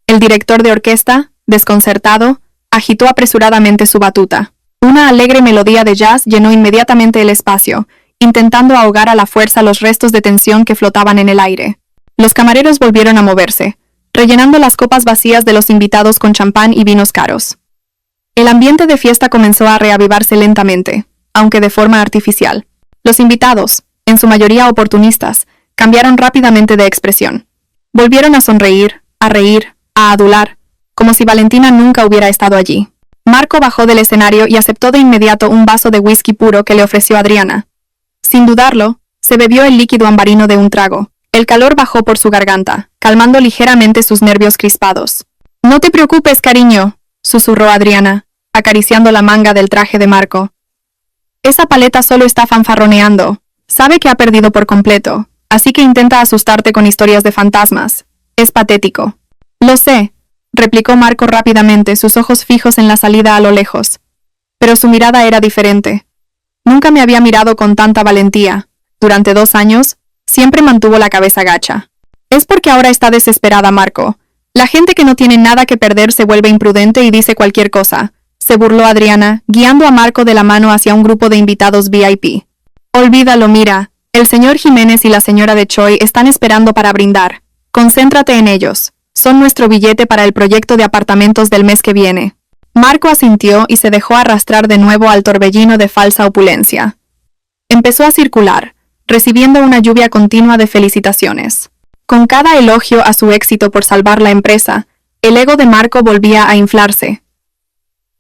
El director de orquesta, desconcertado, agitó apresuradamente su batuta. Una alegre melodía de jazz llenó inmediatamente el espacio, intentando ahogar a la fuerza los restos de tensión que flotaban en el aire. Los camareros volvieron a moverse, rellenando las copas vacías de los invitados con champán y vinos caros. El ambiente de fiesta comenzó a reavivarse lentamente, aunque de forma artificial. Los invitados, en su mayoría oportunistas, cambiaron rápidamente de expresión. Volvieron a sonreír, a reír, a adular, como si Valentina nunca hubiera estado allí. Marco bajó del escenario y aceptó de inmediato un vaso de whisky puro que le ofreció Adriana. Sin dudarlo, se bebió el líquido ambarino de un trago. El calor bajó por su garganta, calmando ligeramente sus nervios crispados. «No te preocupes, cariño», susurró Adriana, acariciando la manga del traje de Marco. «Esa paleta solo está fanfarroneando. Sabe que ha perdido por completo, así que intenta asustarte con historias de fantasmas. Es patético». «Lo sé», replicó Marco rápidamente, sus ojos fijos en la salida a lo lejos. Pero su mirada era diferente. Nunca me había mirado con tanta valentía. Durante 2 años, siempre mantuvo la cabeza gacha. «Es porque ahora está desesperada, Marco. La gente que no tiene nada que perder se vuelve imprudente y dice cualquier cosa, se burló Adriana, guiando a Marco de la mano hacia un grupo de invitados VIP. Olvídalo, mira, el señor Jiménez y la señora de Choi están esperando para brindar. Concéntrate en ellos. Son nuestro billete para el proyecto de apartamentos del mes que viene. Marco asintió y se dejó arrastrar de nuevo al torbellino de falsa opulencia. Empezó a circular, recibiendo una lluvia continua de felicitaciones. Con cada elogio a su éxito por salvar la empresa, el ego de Marco volvía a inflarse.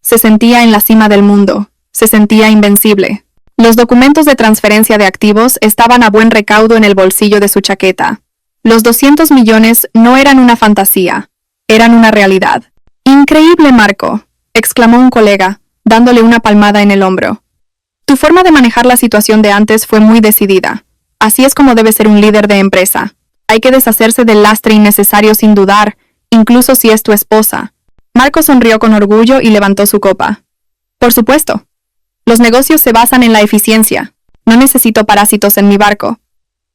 Se sentía en la cima del mundo, se sentía invencible. Los documentos de transferencia de activos estaban a buen recaudo en el bolsillo de su chaqueta. Los 200 millones no eran una fantasía, eran una realidad. «Increíble, Marco», exclamó un colega, dándole una palmada en el hombro. «Tu forma de manejar la situación de antes fue muy decidida. Así es como debe ser un líder de empresa. Hay que deshacerse del lastre innecesario sin dudar, incluso si es tu esposa». Marco sonrió con orgullo y levantó su copa. «Por supuesto. Los negocios se basan en la eficiencia. No necesito parásitos en mi barco».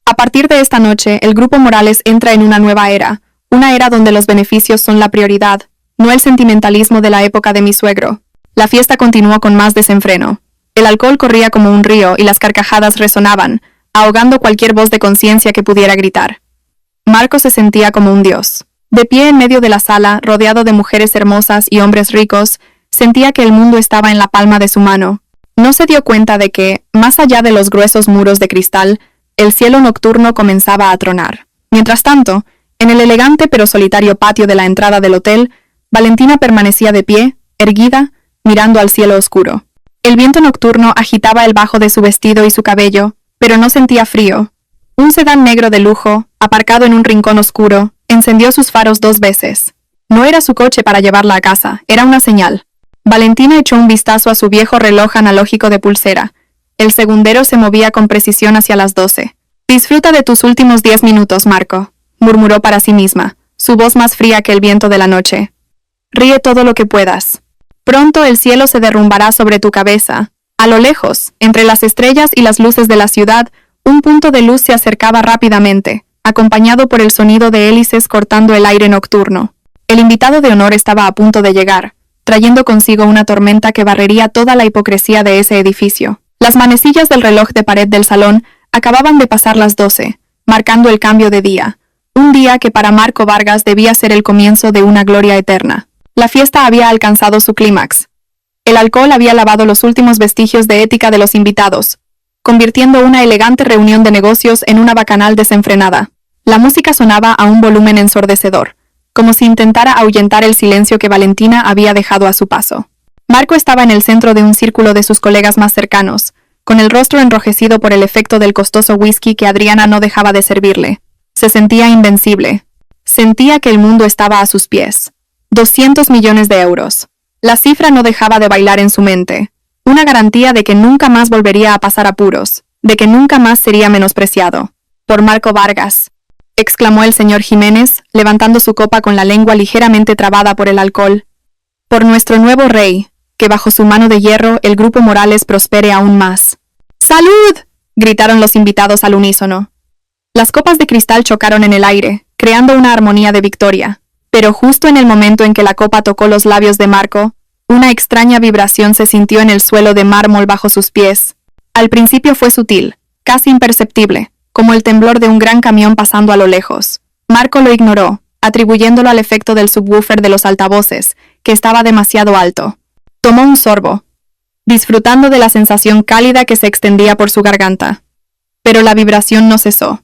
A partir de esta noche, el Grupo Morales entra en una nueva era, una era donde los beneficios son la prioridad, no el sentimentalismo de la época de mi suegro. La fiesta continuó con más desenfreno. El alcohol corría como un río y las carcajadas resonaban, ahogando cualquier voz de conciencia que pudiera gritar. Marco se sentía como un dios. De pie en medio de la sala, rodeado de mujeres hermosas y hombres ricos, sentía que el mundo estaba en la palma de su mano. No se dio cuenta de que, más allá de los gruesos muros de cristal, el cielo nocturno comenzaba a tronar. Mientras tanto, en el elegante pero solitario patio de la entrada del hotel, Valentina permanecía de pie, erguida, mirando al cielo oscuro. El viento nocturno agitaba el bajo de su vestido y su cabello, pero no sentía frío. Un sedán negro de lujo, aparcado en un rincón oscuro, encendió sus faros 2 veces. No era su coche para llevarla a casa, era una señal. Valentina echó un vistazo a su viejo reloj analógico de pulsera. El segundero se movía con precisión hacia las 12. «Disfruta de tus últimos 10 minutos, Marco», murmuró para sí misma, su voz más fría que el viento de la noche. «Ríe todo lo que puedas. Pronto el cielo se derrumbará sobre tu cabeza». A lo lejos, entre las estrellas y las luces de la ciudad, un punto de luz se acercaba rápidamente, acompañado por el sonido de hélices cortando el aire nocturno. El invitado de honor estaba a punto de llegar, trayendo consigo una tormenta que barrería toda la hipocresía de ese edificio. Las manecillas del reloj de pared del salón acababan de pasar las 12, marcando el cambio de día, un día que para Marco Vargas debía ser el comienzo de una gloria eterna. La fiesta había alcanzado su clímax. El alcohol había lavado los últimos vestigios de ética de los invitados, convirtiendo una elegante reunión de negocios en una bacanal desenfrenada. La música sonaba a un volumen ensordecedor, como si intentara ahuyentar el silencio que Valentina había dejado a su paso. Marco estaba en el centro de un círculo de sus colegas más cercanos, con el rostro enrojecido por el efecto del costoso whisky que Adriana no dejaba de servirle. Se sentía invencible. Sentía que el mundo estaba a sus pies. 200 millones de euros. La cifra no dejaba de bailar en su mente. Una garantía de que nunca más volvería a pasar apuros, de que nunca más sería menospreciado. Por Marco Vargas, exclamó el señor Jiménez, levantando su copa con la lengua ligeramente trabada por el alcohol. Por nuestro nuevo rey, que bajo su mano de hierro el Grupo Morales prospere aún más. ¡Salud!, gritaron los invitados al unísono. Las copas de cristal chocaron en el aire, creando una armonía de victoria. Pero justo en el momento en que la copa tocó los labios de Marco, una extraña vibración se sintió en el suelo de mármol bajo sus pies. Al principio fue sutil, casi imperceptible, como el temblor de un gran camión pasando a lo lejos. Marco lo ignoró, atribuyéndolo al efecto del subwoofer de los altavoces, que estaba demasiado alto. Tomó un sorbo, disfrutando de la sensación cálida que se extendía por su garganta. Pero la vibración no cesó.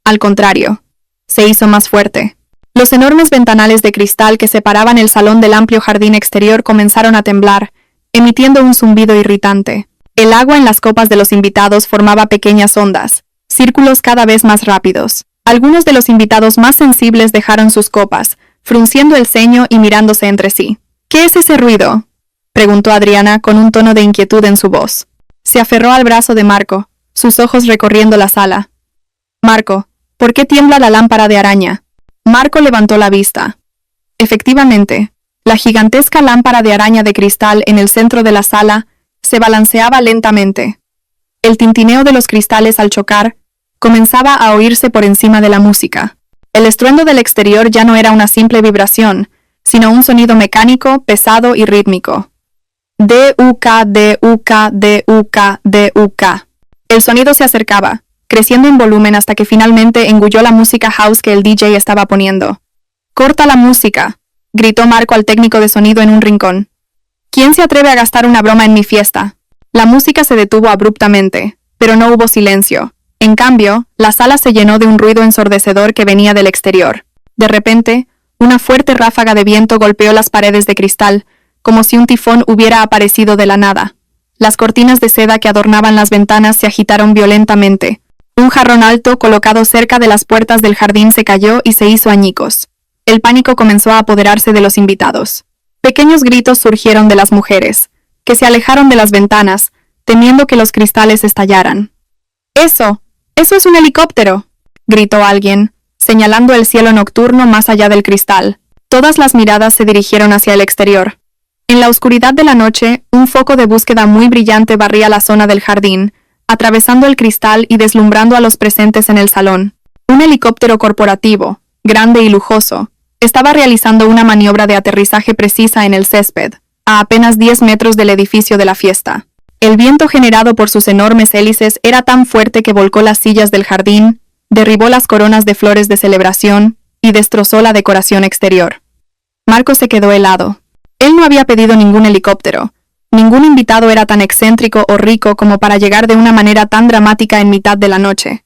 Al contrario, se hizo más fuerte. Los enormes ventanales de cristal que separaban el salón del amplio jardín exterior comenzaron a temblar, emitiendo un zumbido irritante. El agua en las copas de los invitados formaba pequeñas ondas, círculos cada vez más rápidos. Algunos de los invitados más sensibles dejaron sus copas, frunciendo el ceño y mirándose entre sí. «¿Qué es ese ruido?», preguntó Adriana con un tono de inquietud en su voz. Se aferró al brazo de Marco, sus ojos recorriendo la sala. «Marco, ¿por qué tiembla la lámpara de araña?». Marco levantó la vista. Efectivamente, la gigantesca lámpara de araña de cristal en el centro de la sala se balanceaba lentamente. El tintineo de los cristales al chocar comenzaba a oírse por encima de la música. El estruendo del exterior ya no era una simple vibración, sino un sonido mecánico, pesado y rítmico. D-U-K, D-U-K, D-U-K, D-U-K. El sonido se acercaba, creciendo en volumen hasta que finalmente engulló la música house que el DJ estaba poniendo. «¡Corta la música!», gritó Marco al técnico de sonido en un rincón. «¿Quién se atreve a gastar una broma en mi fiesta?». La música se detuvo abruptamente, pero no hubo silencio. En cambio, la sala se llenó de un ruido ensordecedor que venía del exterior. De repente, una fuerte ráfaga de viento golpeó las paredes de cristal, como si un tifón hubiera aparecido de la nada. Las cortinas de seda que adornaban las ventanas se agitaron violentamente. Un jarrón alto colocado cerca de las puertas del jardín se cayó y se hizo añicos. El pánico comenzó a apoderarse de los invitados. Pequeños gritos surgieron de las mujeres, que se alejaron de las ventanas, temiendo que los cristales estallaran. ¡Eso! ¡Eso es un helicóptero!, gritó alguien, señalando el cielo nocturno más allá del cristal. Todas las miradas se dirigieron hacia el exterior. En la oscuridad de la noche, un foco de búsqueda muy brillante barría la zona del jardín, atravesando el cristal y deslumbrando a los presentes en el salón. Un helicóptero corporativo, grande y lujoso, estaba realizando una maniobra de aterrizaje precisa en el césped, a apenas 10 metros del edificio de la fiesta. El viento generado por sus enormes hélices era tan fuerte que volcó las sillas del jardín, derribó las coronas de flores de celebración y destrozó la decoración exterior. Marco se quedó helado. Él no había pedido ningún helicóptero. Ningún invitado era tan excéntrico o rico como para llegar de una manera tan dramática en mitad de la noche.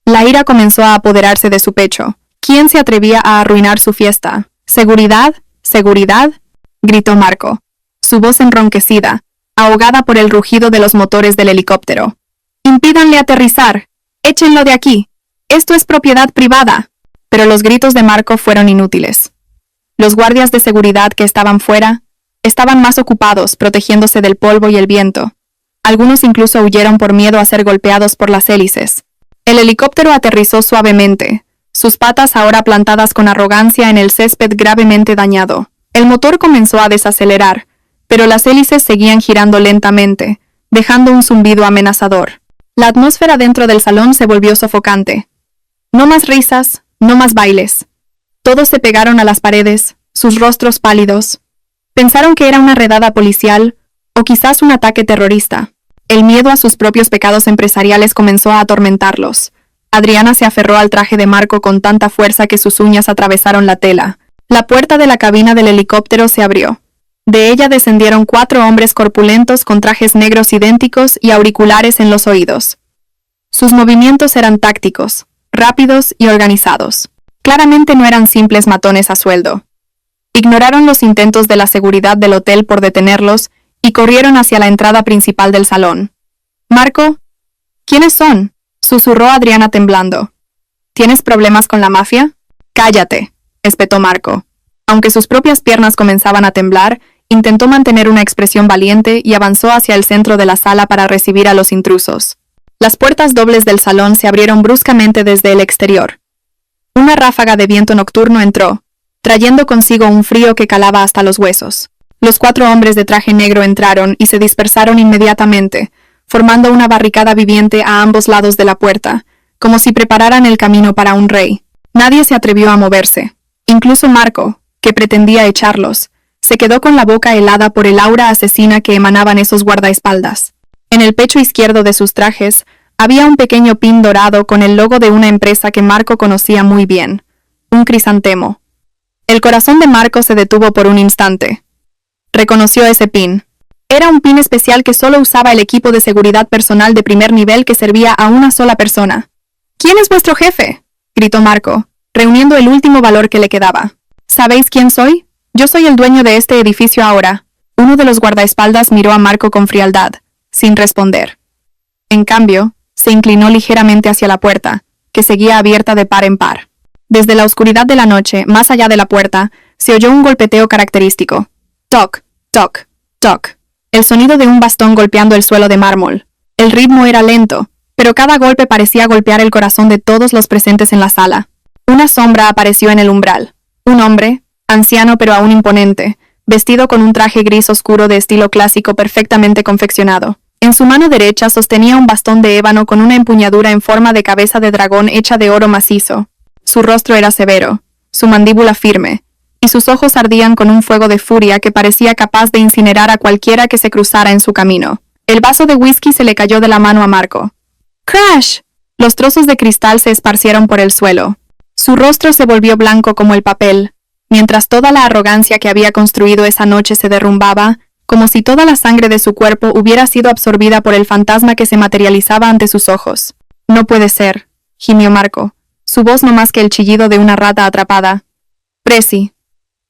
La ira comenzó a apoderarse de su pecho. ¿Quién se atrevía a arruinar su fiesta? ¿Seguridad? ¿Seguridad?, gritó Marco, su voz enronquecida, ahogada por el rugido de los motores del helicóptero. «¡Impídanle aterrizar! ¡Échenlo de aquí! ¡Esto es propiedad privada!». Pero los gritos de Marco fueron inútiles. Los guardias de seguridad que estaban fuera estaban más ocupados protegiéndose del polvo y el viento. Algunos incluso huyeron por miedo a ser golpeados por las hélices. El helicóptero aterrizó suavemente, sus patas ahora plantadas con arrogancia en el césped gravemente dañado. El motor comenzó a desacelerar, pero las hélices seguían girando lentamente, dejando un zumbido amenazador. La atmósfera dentro del salón se volvió sofocante. No más risas, no más bailes. Todos se pegaron a las paredes, sus rostros pálidos. Pensaron que era una redada policial, o quizás un ataque terrorista. El miedo a sus propios pecados empresariales comenzó a atormentarlos. Adriana se aferró al traje de Marco con tanta fuerza que sus uñas atravesaron la tela. La puerta de la cabina del helicóptero se abrió. De ella descendieron 4 hombres corpulentos con trajes negros idénticos y auriculares en los oídos. Sus movimientos eran tácticos, rápidos y organizados. Claramente no eran simples matones a sueldo. Ignoraron los intentos de la seguridad del hotel por detenerlos y corrieron hacia la entrada principal del salón. «Marco, ¿quiénes son?», susurró Adriana temblando. «¿Tienes problemas con la mafia?». «Cállate», espetó Marco. Aunque sus propias piernas comenzaban a temblar, intentó mantener una expresión valiente y avanzó hacia el centro de la sala para recibir a los intrusos. Las puertas dobles del salón se abrieron bruscamente desde el exterior. Una ráfaga de viento nocturno entró, trayendo consigo un frío que calaba hasta los huesos. Los 4 hombres de traje negro entraron y se dispersaron inmediatamente, formando una barricada viviente a ambos lados de la puerta, como si prepararan el camino para un rey. Nadie se atrevió a moverse. Incluso Marco, que pretendía echarlos, se quedó con la boca helada por el aura asesina que emanaban esos guardaespaldas. En el pecho izquierdo de sus trajes había un pequeño pin dorado con el logo de una empresa que Marco conocía muy bien, un crisantemo. El corazón de Marco se detuvo por un instante. Reconoció ese pin. Era un pin especial que solo usaba el equipo de seguridad personal de primer nivel que servía a una sola persona. «¿Quién es vuestro jefe?», gritó Marco, reuniendo el último valor que le quedaba. «¿Sabéis quién soy? Yo soy el dueño de este edificio ahora». Uno de los guardaespaldas miró a Marco con frialdad, sin responder. En cambio, se inclinó ligeramente hacia la puerta, que seguía abierta de par en par. Desde la oscuridad de la noche, más allá de la puerta, se oyó un golpeteo característico. Toc, toc, toc. El sonido de un bastón golpeando el suelo de mármol. El ritmo era lento, pero cada golpe parecía golpear el corazón de todos los presentes en la sala. Una sombra apareció en el umbral. Un hombre, anciano pero aún imponente, vestido con un traje gris oscuro de estilo clásico perfectamente confeccionado. En su mano derecha sostenía un bastón de ébano con una empuñadura en forma de cabeza de dragón hecha de oro macizo. Su rostro era severo, su mandíbula firme, y sus ojos ardían con un fuego de furia que parecía capaz de incinerar a cualquiera que se cruzara en su camino. El vaso de whisky se le cayó de la mano a Marco. ¡Crash! Los trozos de cristal se esparcieron por el suelo. Su rostro se volvió blanco como el papel, mientras toda la arrogancia que había construido esa noche se derrumbaba, como si toda la sangre de su cuerpo hubiera sido absorbida por el fantasma que se materializaba ante sus ojos. No puede ser, gimió Marco, su voz no más que el chillido de una rata atrapada.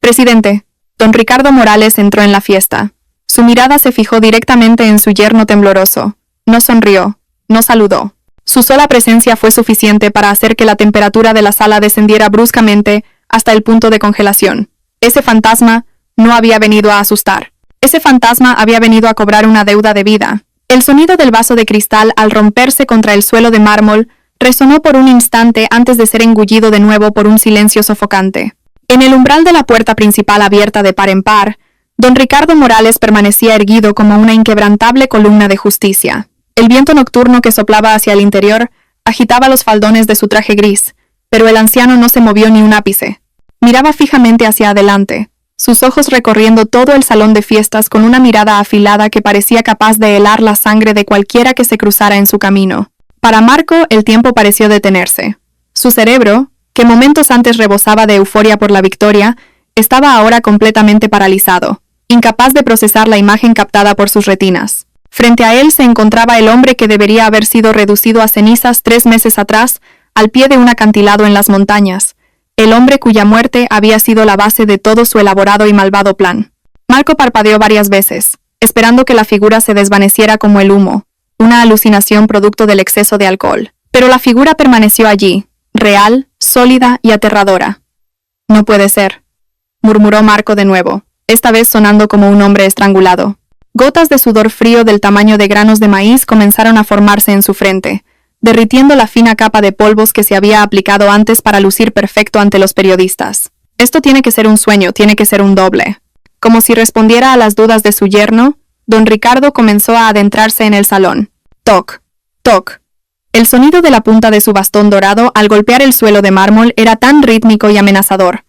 Presidente, don Ricardo Morales entró en la fiesta. Su mirada se fijó directamente en su yerno tembloroso. No sonrió, no saludó. Su sola presencia fue suficiente para hacer que la temperatura de la sala descendiera bruscamente hasta el punto de congelación. Ese fantasma no había venido a asustar. Ese fantasma había venido a cobrar una deuda de vida. El sonido del vaso de cristal al romperse contra el suelo de mármol resonó por un instante antes de ser engullido de nuevo por un silencio sofocante. En el umbral de la puerta principal abierta de par en par, don Ricardo Morales permanecía erguido como una inquebrantable columna de justicia. El viento nocturno que soplaba hacia el interior agitaba los faldones de su traje gris, pero el anciano no se movió ni un ápice. Miraba fijamente hacia adelante, sus ojos recorriendo todo el salón de fiestas con una mirada afilada que parecía capaz de helar la sangre de cualquiera que se cruzara en su camino. Para Marco, el tiempo pareció detenerse. Su cerebro, que momentos antes rebosaba de euforia por la victoria, estaba ahora completamente paralizado, incapaz de procesar la imagen captada por sus retinas. Frente a él se encontraba el hombre que debería haber sido reducido a cenizas 3 meses atrás, al pie de un acantilado en las montañas, el hombre cuya muerte había sido la base de todo su elaborado y malvado plan. Marco parpadeó varias veces, esperando que la figura se desvaneciera como el humo, una alucinación producto del exceso de alcohol. Pero la figura permaneció allí, real, sólida y aterradora. No puede ser, murmuró Marco de nuevo, esta vez sonando como un hombre estrangulado. Gotas de sudor frío del tamaño de granos de maíz comenzaron a formarse en su frente, derritiendo la fina capa de polvos que se había aplicado antes para lucir perfecto ante los periodistas. Esto tiene que ser un sueño, tiene que ser un doble. Como si respondiera a las dudas de su yerno, don Ricardo comenzó a adentrarse en el salón. Toc, toc. El sonido de la punta de su bastón dorado al golpear el suelo de mármol era tan rítmico y amenazador.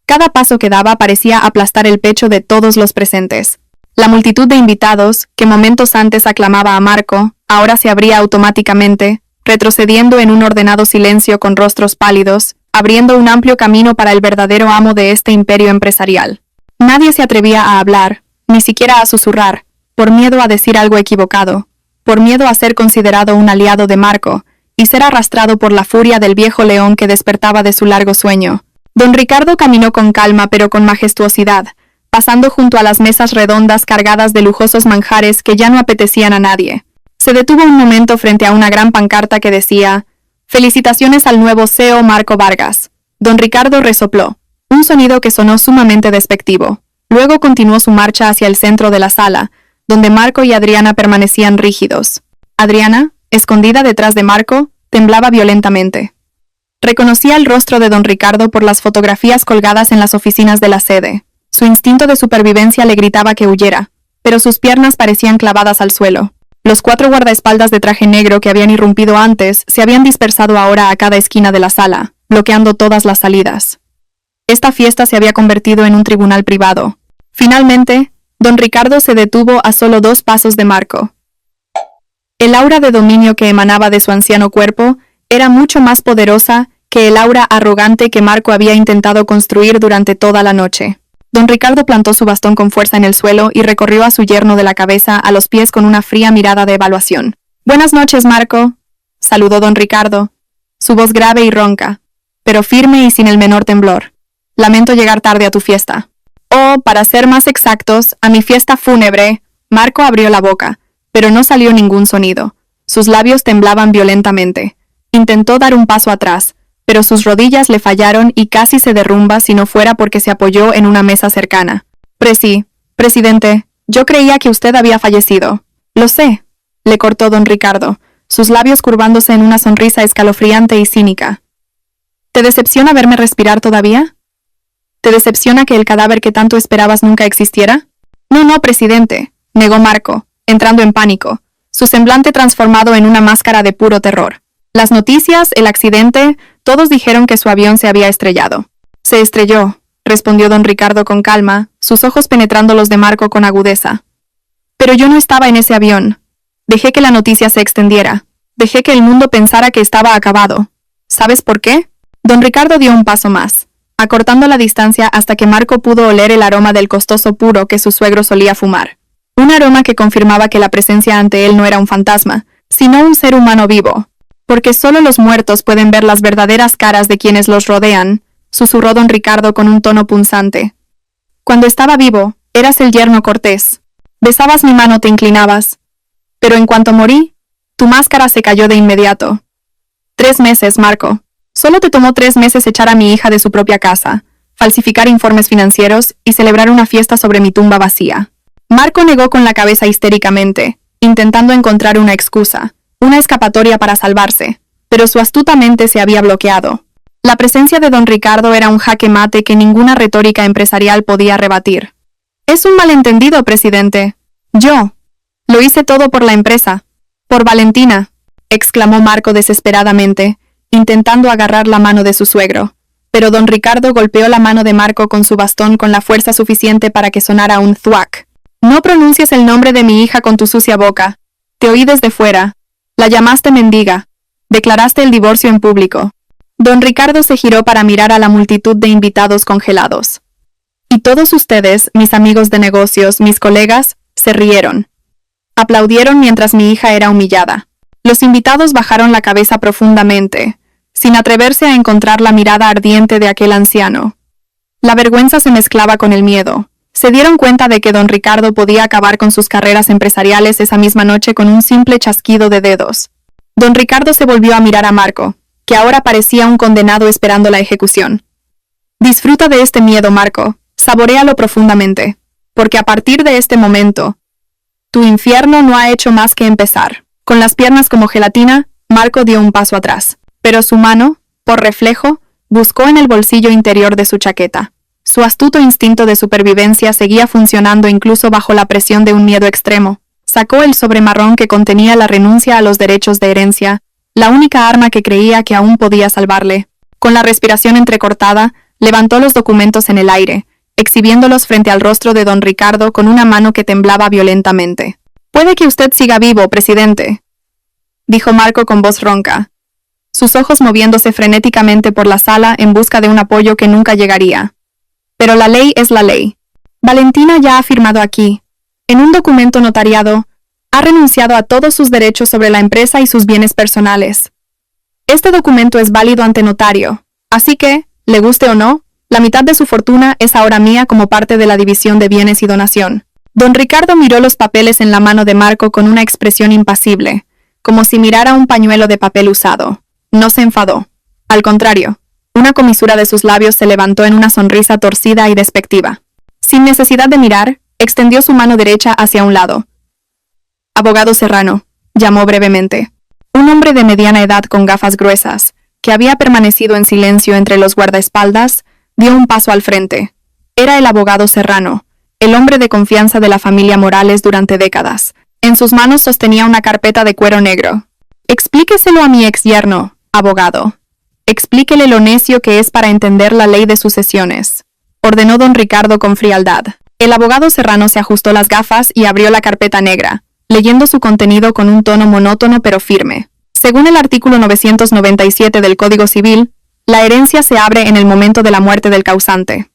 Cada paso que daba parecía aplastar el pecho de todos los presentes. La multitud de invitados, que momentos antes aclamaba a Marco, ahora se abría automáticamente, retrocediendo en un ordenado silencio con rostros pálidos, abriendo un amplio camino para el verdadero amo de este imperio empresarial. Nadie se atrevía a hablar, ni siquiera a susurrar, por miedo a decir algo equivocado, por miedo a ser considerado un aliado de Marco, y ser arrastrado por la furia del viejo león que despertaba de su largo sueño. Don Ricardo caminó con calma pero con majestuosidad, pasando junto a las mesas redondas cargadas de lujosos manjares que ya no apetecían a nadie. Se detuvo un momento frente a una gran pancarta que decía: «Felicitaciones al nuevo CEO Marco Vargas». Don Ricardo resopló, un sonido que sonó sumamente despectivo. Luego continuó su marcha hacia el centro de la sala, donde Marco y Adriana permanecían rígidos. Adriana, escondida detrás de Marco, temblaba violentamente. Reconocía el rostro de don Ricardo por las fotografías colgadas en las oficinas de la sede. Su instinto de supervivencia le gritaba que huyera, pero sus piernas parecían clavadas al suelo. Los 4 guardaespaldas de traje negro que habían irrumpido antes se habían dispersado ahora a cada esquina de la sala, bloqueando todas las salidas. Esta fiesta se había convertido en un tribunal privado. Finalmente, don Ricardo se detuvo a solo 2 pasos de Marco. El aura de dominio que emanaba de su anciano cuerpo era mucho más poderosa que el aura arrogante que Marco había intentado construir durante toda la noche. Don Ricardo plantó su bastón con fuerza en el suelo y recorrió a su yerno de la cabeza a los pies con una fría mirada de evaluación. «Buenas noches, Marco», saludó don Ricardo, su voz grave y ronca, pero firme y sin el menor temblor. «Lamento llegar tarde a tu fiesta». «Oh, para ser más exactos, a mi fiesta fúnebre». Marco abrió la boca, pero no salió ningún sonido. Sus labios temblaban violentamente. Intentó dar un paso atrás, pero sus rodillas le fallaron y casi se derrumba si no fuera porque se apoyó en una mesa cercana. Presidente, yo creía que usted había fallecido». «Lo sé», le cortó don Ricardo, sus labios curvándose en una sonrisa escalofriante y cínica. «¿Te decepciona verme respirar todavía? ¿Te decepciona que el cadáver que tanto esperabas nunca existiera?» No, presidente», negó Marco, entrando en pánico, su semblante transformado en una máscara de puro terror. «Las noticias, el accidente, Todos dijeron que su avión se había estrellado. Se estrelló, respondió don Ricardo con calma, sus ojos penetrando los de Marco con agudeza. Pero yo no estaba en ese avión. Dejé que la noticia se extendiera. Dejé que el mundo pensara que estaba acabado. ¿Sabes por qué? Don Ricardo dio un paso más, acortando la distancia hasta que Marco pudo oler el aroma del costoso puro que su suegro solía fumar. Un aroma que confirmaba que la presencia ante él no era un fantasma, sino un ser humano vivo. Porque solo los muertos pueden ver las verdaderas caras de quienes los rodean, susurró don Ricardo con un tono punzante. Cuando estaba vivo, eras el yerno cortés. Besabas mi mano, te inclinabas. Pero en cuanto morí, tu máscara se cayó de inmediato. 3 meses, Marco. Solo te tomó 3 meses echar a mi hija de su propia casa, falsificar informes financieros y celebrar una fiesta sobre mi tumba vacía. Marco negó con la cabeza histéricamente, intentando encontrar una excusa, una escapatoria para salvarse, pero su astuta mente se había bloqueado. La presencia de don Ricardo era un jaque mate que ninguna retórica empresarial podía rebatir. Es un malentendido, presidente. Yo. Lo hice todo por la empresa. Por Valentina, exclamó Marco desesperadamente, intentando agarrar la mano de su suegro. Pero don Ricardo golpeó la mano de Marco con su bastón con la fuerza suficiente para que sonara un thuac. No pronuncies el nombre de mi hija con tu sucia boca. Te oí desde fuera. La llamaste mendiga. Declaraste el divorcio en público. Don Ricardo se giró para mirar a la multitud de invitados congelados. Y todos ustedes, mis amigos de negocios, mis colegas, se rieron. Aplaudieron mientras mi hija era humillada. Los invitados bajaron la cabeza profundamente, sin atreverse a encontrar la mirada ardiente de aquel anciano. La vergüenza se mezclaba con el miedo. Se dieron cuenta de que don Ricardo podía acabar con sus carreras empresariales esa misma noche con un simple chasquido de dedos. Don Ricardo se volvió a mirar a Marco, que ahora parecía un condenado esperando la ejecución. Disfruta de este miedo, Marco, saboréalo profundamente, porque a partir de este momento, tu infierno no ha hecho más que empezar. Con las piernas como gelatina, Marco dio un paso atrás, pero su mano, por reflejo, buscó en el bolsillo interior de su chaqueta. Su astuto instinto de supervivencia seguía funcionando incluso bajo la presión de un miedo extremo. Sacó el sobre marrón que contenía la renuncia a los derechos de herencia, la única arma que creía que aún podía salvarle. Con la respiración entrecortada, levantó los documentos en el aire, exhibiéndolos frente al rostro de don Ricardo con una mano que temblaba violentamente. «Puede que usted siga vivo, presidente», dijo Marco con voz ronca, sus ojos moviéndose frenéticamente por la sala en busca de un apoyo que nunca llegaría. Pero la ley es la ley. Valentina ya ha firmado aquí, en un documento notariado, ha renunciado a todos sus derechos sobre la empresa y sus bienes personales. Este documento es válido ante notario, así que, le guste o no, la mitad de su fortuna es ahora mía como parte de la división de bienes y donación. Don Ricardo miró los papeles en la mano de Marco con una expresión impasible, como si mirara un pañuelo de papel usado. No se enfadó. Al contrario, una comisura de sus labios se levantó en una sonrisa torcida y despectiva. Sin necesidad de mirar, extendió su mano derecha hacia un lado. Abogado Serrano, llamó brevemente. Un hombre de mediana edad con gafas gruesas, que había permanecido en silencio entre los guardaespaldas, dio un paso al frente. Era el abogado Serrano, el hombre de confianza de la familia Morales durante décadas. En sus manos sostenía una carpeta de cuero negro. Explíqueselo a mi exyerno, abogado. Explíquele lo necio que es para entender la ley de sucesiones, ordenó don Ricardo con frialdad. El abogado Serrano se ajustó las gafas y abrió la carpeta negra, leyendo su contenido con un tono monótono pero firme. Según el artículo 997 del Código Civil, la herencia se abre en el momento de la muerte del causante.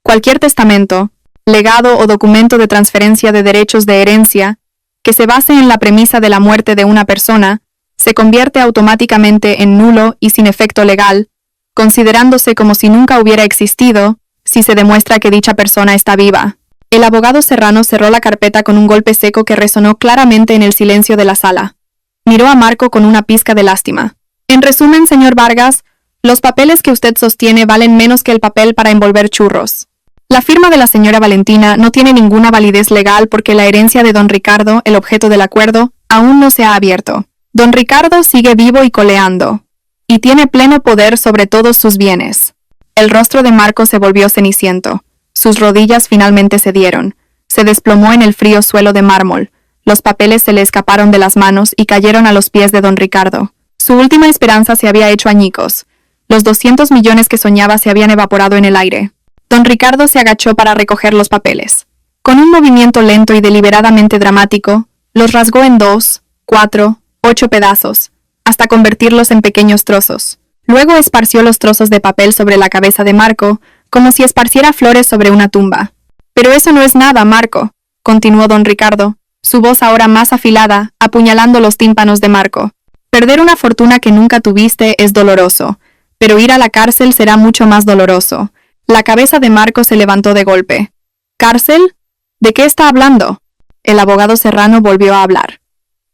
Cualquier testamento, legado o documento de transferencia de derechos de herencia que se base en la premisa de la muerte de una persona se convierte automáticamente en nulo y sin efecto legal, considerándose como si nunca hubiera existido si se demuestra que dicha persona está viva. El abogado Serrano cerró la carpeta con un golpe seco que resonó claramente en el silencio de la sala. Miró a Marco con una pizca de lástima. En resumen, señor Vargas, los papeles que usted sostiene valen menos que el papel para envolver churros. La firma de la señora Valentina no tiene ninguna validez legal porque la herencia de don Ricardo, el objeto del acuerdo, aún no se ha abierto. Don Ricardo sigue vivo y coleando, y tiene pleno poder sobre todos sus bienes. El rostro de Marco se volvió ceniciento. Sus rodillas finalmente cedieron. Se desplomó en el frío suelo de mármol. Los papeles se le escaparon de las manos y cayeron a los pies de don Ricardo. Su última esperanza se había hecho añicos. Los 200 millones que soñaba se habían evaporado en el aire. Don Ricardo se agachó para recoger los papeles. Con un movimiento lento y deliberadamente dramático, los rasgó en 2, 4, 8 pedazos, hasta convertirlos en pequeños trozos. Luego esparció los trozos de papel sobre la cabeza de Marco, como si esparciera flores sobre una tumba. «Pero eso no es nada, Marco», continuó don Ricardo, su voz ahora más afilada, apuñalando los tímpanos de Marco. «Perder una fortuna que nunca tuviste es doloroso, pero ir a la cárcel será mucho más doloroso». La cabeza de Marco se levantó de golpe. «¿Cárcel? ¿De qué está hablando?» El abogado Serrano volvió a hablar.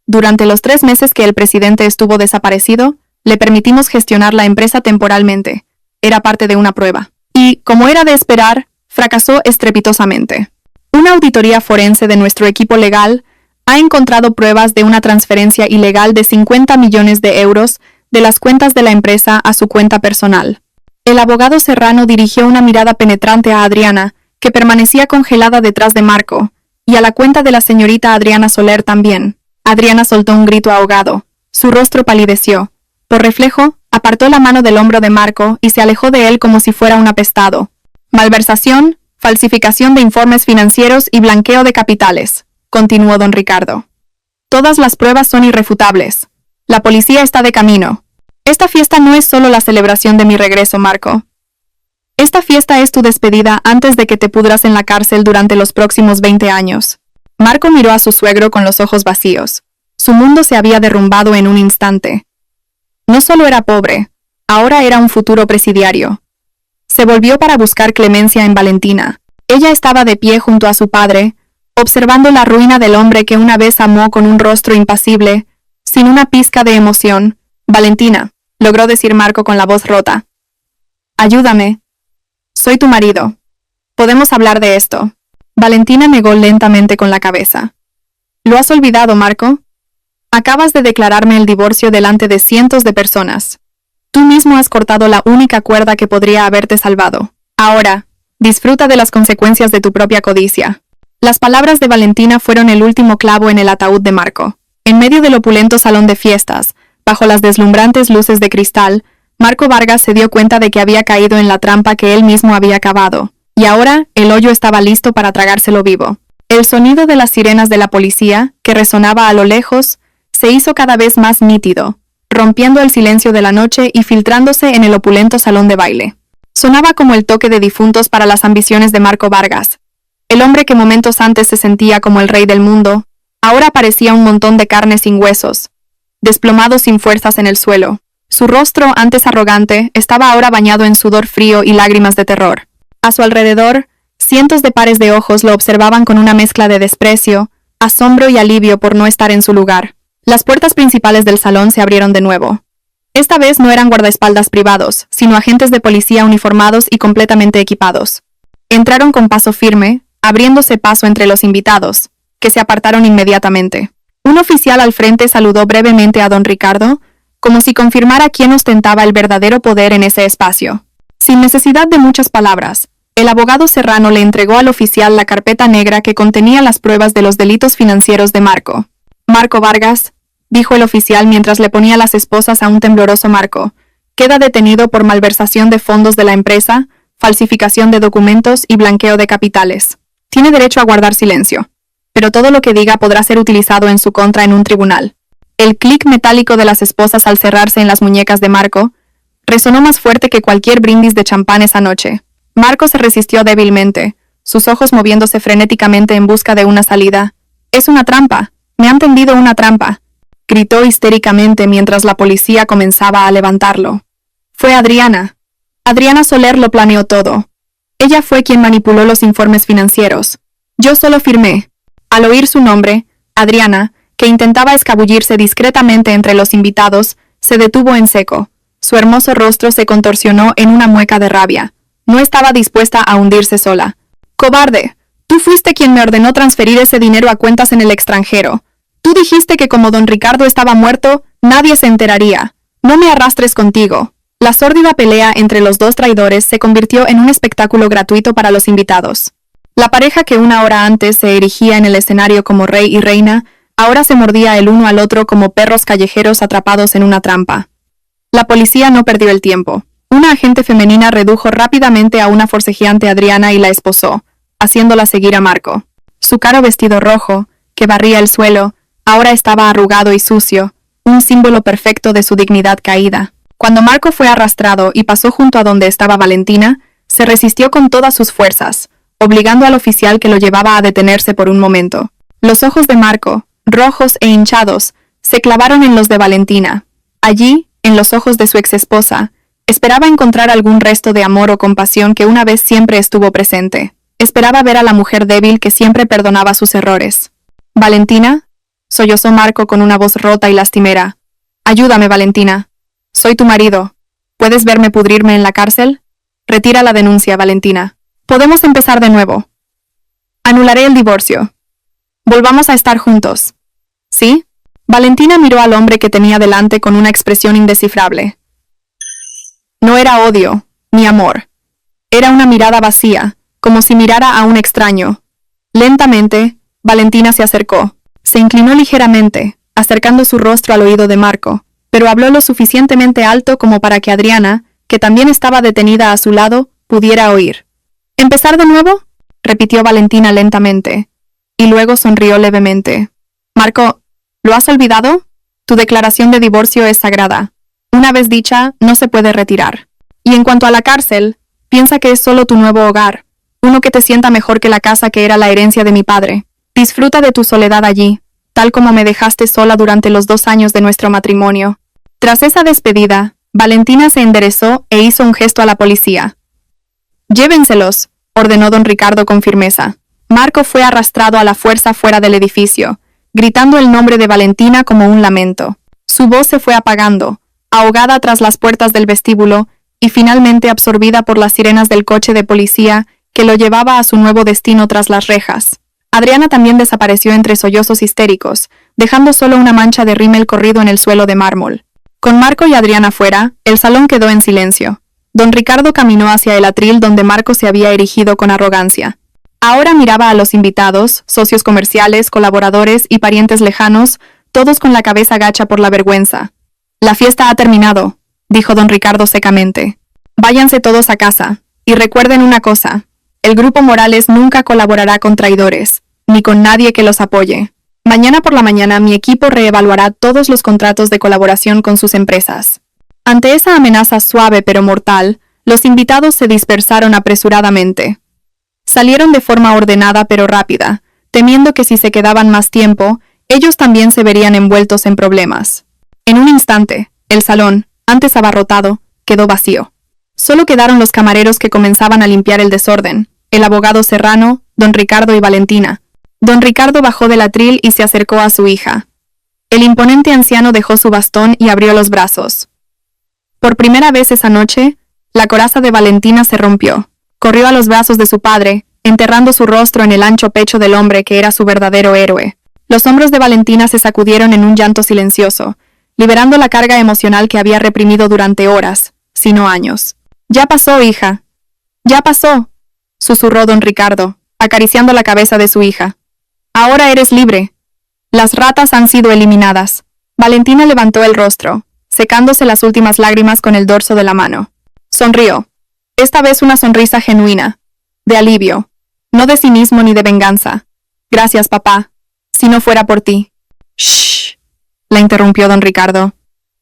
«Durante los 3 meses que el presidente estuvo desaparecido, le permitimos gestionar la empresa temporalmente. Era parte de una prueba. Y, como era de esperar, fracasó estrepitosamente. Una auditoría forense de nuestro equipo legal ha encontrado pruebas de una transferencia ilegal de 50 millones de euros de las cuentas de la empresa a su cuenta personal». El abogado Serrano dirigió una mirada penetrante a Adriana, que permanecía congelada detrás de Marco, y a la cuenta de la señorita Adriana Soler también. Adriana soltó un grito ahogado. Su rostro palideció. Por reflejo, apartó la mano del hombro de Marco y se alejó de él como si fuera un apestado. «Malversación, falsificación de informes financieros y blanqueo de capitales», continuó don Ricardo. «Todas las pruebas son irrefutables. La policía está de camino. Esta fiesta no es solo la celebración de mi regreso, Marco. Esta fiesta es tu despedida antes de que te pudras en la cárcel durante los próximos 20 años». Marco miró a su suegro con los ojos vacíos. Su mundo se había derrumbado en un instante. No solo era pobre, ahora era un futuro presidiario. Se volvió para buscar clemencia en Valentina. Ella estaba de pie junto a su padre, observando la ruina del hombre que una vez amó con un rostro impasible, sin una pizca de emoción. «Valentina», logró decir Marco con la voz rota. «Ayúdame. Soy tu marido. Podemos hablar de esto». Valentina negó lentamente con la cabeza. «¿Lo has olvidado, Marco? Acabas de declararme el divorcio delante de cientos de personas. Tú mismo has cortado la única cuerda que podría haberte salvado. Ahora, disfruta de las consecuencias de tu propia codicia». Las palabras de Valentina fueron el último clavo en el ataúd de Marco. En medio del opulento salón de fiestas, bajo las deslumbrantes luces de cristal, Marco Vargas se dio cuenta de que había caído en la trampa que él mismo había cavado, y ahora el hoyo estaba listo para tragárselo vivo. El sonido de las sirenas de la policía, que resonaba a lo lejos, se hizo cada vez más nítido, rompiendo el silencio de la noche y filtrándose en el opulento salón de baile. Sonaba como el toque de difuntos para las ambiciones de Marco Vargas. El hombre que momentos antes se sentía como el rey del mundo, ahora parecía un montón de carne sin huesos, desplomado sin fuerzas en el suelo. Su rostro, antes arrogante, estaba ahora bañado en sudor frío y lágrimas de terror. A su alrededor, cientos de pares de ojos lo observaban con una mezcla de desprecio, asombro y alivio por no estar en su lugar. Las puertas principales del salón se abrieron de nuevo. Esta vez no eran guardaespaldas privados, sino agentes de policía uniformados y completamente equipados. Entraron con paso firme, abriéndose paso entre los invitados, que se apartaron inmediatamente. Un oficial al frente saludó brevemente a don Ricardo, como si confirmara quién ostentaba el verdadero poder en ese espacio. Sin necesidad de muchas palabras, el abogado Serrano le entregó al oficial la carpeta negra que contenía las pruebas de los delitos financieros de Marco. «Marco Vargas», dijo el oficial mientras le ponía las esposas a un tembloroso Marco, «queda detenido por malversación de fondos de la empresa, falsificación de documentos y blanqueo de capitales. Tiene derecho a guardar silencio, pero todo lo que diga podrá ser utilizado en su contra en un tribunal». El clic metálico de las esposas al cerrarse en las muñecas de Marco resonó más fuerte que cualquier brindis de champán esa noche. Marco se resistió débilmente, sus ojos moviéndose frenéticamente en busca de una salida. «Es una trampa. Me han tendido una trampa», gritó histéricamente mientras la policía comenzaba a levantarlo. «Fue Adriana. Adriana Soler lo planeó todo. Ella fue quien manipuló los informes financieros. Yo solo firmé». Al oír su nombre, Adriana, que intentaba escabullirse discretamente entre los invitados, se detuvo en seco. Su hermoso rostro se contorsionó en una mueca de rabia. No estaba dispuesta a hundirse sola. «¡Cobarde! Tú fuiste quien me ordenó transferir ese dinero a cuentas en el extranjero. Tú dijiste que como don Ricardo estaba muerto, nadie se enteraría. No me arrastres contigo». La sórdida pelea entre los dos traidores se convirtió en un espectáculo gratuito para los invitados. La pareja que una hora antes se erigía en el escenario como rey y reina, ahora se mordía el uno al otro como perros callejeros atrapados en una trampa. La policía no perdió el tiempo. Una agente femenina redujo rápidamente a una forcejeante Adriana y la esposó, haciéndola seguir a Marco. Su caro vestido rojo, que barría el suelo, ahora estaba arrugado y sucio, un símbolo perfecto de su dignidad caída. Cuando Marco fue arrastrado y pasó junto a donde estaba Valentina, se resistió con todas sus fuerzas, obligando al oficial que lo llevaba a detenerse por un momento. Los ojos de Marco, rojos e hinchados, se clavaron en los de Valentina. Allí, en los ojos de su exesposa, esperaba encontrar algún resto de amor o compasión que una vez siempre estuvo presente. Esperaba ver a la mujer débil que siempre perdonaba sus errores. «Valentina», sollozó Marco con una voz rota y lastimera. «Ayúdame, Valentina. Soy tu marido. ¿Puedes verme pudrirme en la cárcel? Retira la denuncia, Valentina. Podemos empezar de nuevo. Anularé el divorcio. Volvamos a estar juntos. ¿Sí?» Valentina miró al hombre que tenía delante con una expresión indescifrable. No era odio, ni amor. Era una mirada vacía, como si mirara a un extraño. Lentamente, Valentina se acercó. Se inclinó ligeramente, acercando su rostro al oído de Marco, pero habló lo suficientemente alto como para que Adriana, que también estaba detenida a su lado, pudiera oír. «¿Empezar de nuevo?», repitió Valentina lentamente, y luego sonrió levemente. «Marco, ¿lo has olvidado? Tu declaración de divorcio es sagrada. Una vez dicha, no se puede retirar. Y en cuanto a la cárcel, piensa que es solo tu nuevo hogar, uno que te sienta mejor que la casa que era la herencia de mi padre. Disfruta de tu soledad allí, tal como me dejaste sola durante los 2 años de nuestro matrimonio». Tras esa despedida, Valentina se enderezó e hizo un gesto a la policía. «Llévenselos», ordenó don Ricardo con firmeza. Marco fue arrastrado a la fuerza fuera del edificio, gritando el nombre de Valentina como un lamento. Su voz se fue apagando, ahogada tras las puertas del vestíbulo y finalmente absorbida por las sirenas del coche de policía que lo llevaba a su nuevo destino tras las rejas. Adriana también desapareció entre sollozos histéricos, dejando solo una mancha de rímel corrido en el suelo de mármol. Con Marco y Adriana fuera, el salón quedó en silencio. Don Ricardo caminó hacia el atril donde Marco se había erigido con arrogancia. Ahora miraba a los invitados, socios comerciales, colaboradores y parientes lejanos, todos con la cabeza gacha por la vergüenza. «La fiesta ha terminado», dijo don Ricardo secamente. «Váyanse todos a casa, y recuerden una cosa, el Grupo Morales nunca colaborará con traidores, ni con nadie que los apoye. Mañana por la mañana mi equipo reevaluará todos los contratos de colaboración con sus empresas». Ante esa amenaza suave pero mortal, los invitados se dispersaron apresuradamente. Salieron de forma ordenada pero rápida, temiendo que si se quedaban más tiempo, ellos también se verían envueltos en problemas. En un instante, el salón, antes abarrotado, quedó vacío. Solo quedaron los camareros que comenzaban a limpiar el desorden, el abogado Serrano, don Ricardo y Valentina. Don Ricardo bajó del atril y se acercó a su hija. El imponente anciano dejó su bastón y abrió los brazos. Por primera vez esa noche, la coraza de Valentina se rompió. Corrió a los brazos de su padre, enterrando su rostro en el ancho pecho del hombre que era su verdadero héroe. Los hombros de Valentina se sacudieron en un llanto silencioso, liberando la carga emocional que había reprimido durante horas, si no años. «Ya pasó, hija. Ya pasó», susurró don Ricardo, acariciando la cabeza de su hija. «Ahora eres libre. Las ratas han sido eliminadas». Valentina levantó el rostro, secándose las últimas lágrimas con el dorso de la mano. Sonrió. Esta vez una sonrisa genuina, de alivio, no de cinismo ni de venganza. «Gracias, papá. Si no fuera por ti». «Shh», la interrumpió don Ricardo.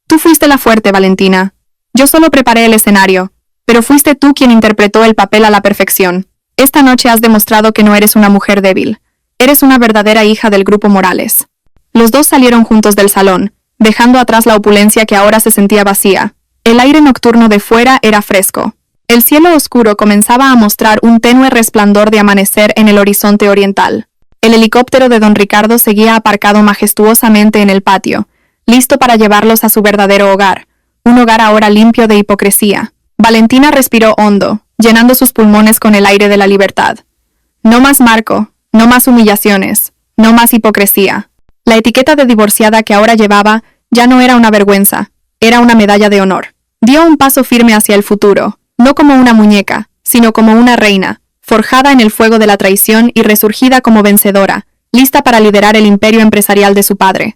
«Tú fuiste la fuerte, Valentina. Yo solo preparé el escenario, pero fuiste tú quien interpretó el papel a la perfección. Esta noche has demostrado que no eres una mujer débil. Eres una verdadera hija del Grupo Morales». Los dos salieron juntos del salón, dejando atrás la opulencia que ahora se sentía vacía. El aire nocturno de fuera era fresco. El cielo oscuro comenzaba a mostrar un tenue resplandor de amanecer en el horizonte oriental. El helicóptero de don Ricardo seguía aparcado majestuosamente en el patio, listo para llevarlos a su verdadero hogar, un hogar ahora limpio de hipocresía. Valentina respiró hondo, llenando sus pulmones con el aire de la libertad. No más Marco, no más humillaciones, no más hipocresía. La etiqueta de divorciada que ahora llevaba ya no era una vergüenza, era una medalla de honor. Dio un paso firme hacia el futuro, no como una muñeca, sino como una reina, forjada en el fuego de la traición y resurgida como vencedora, lista para liderar el imperio empresarial de su padre.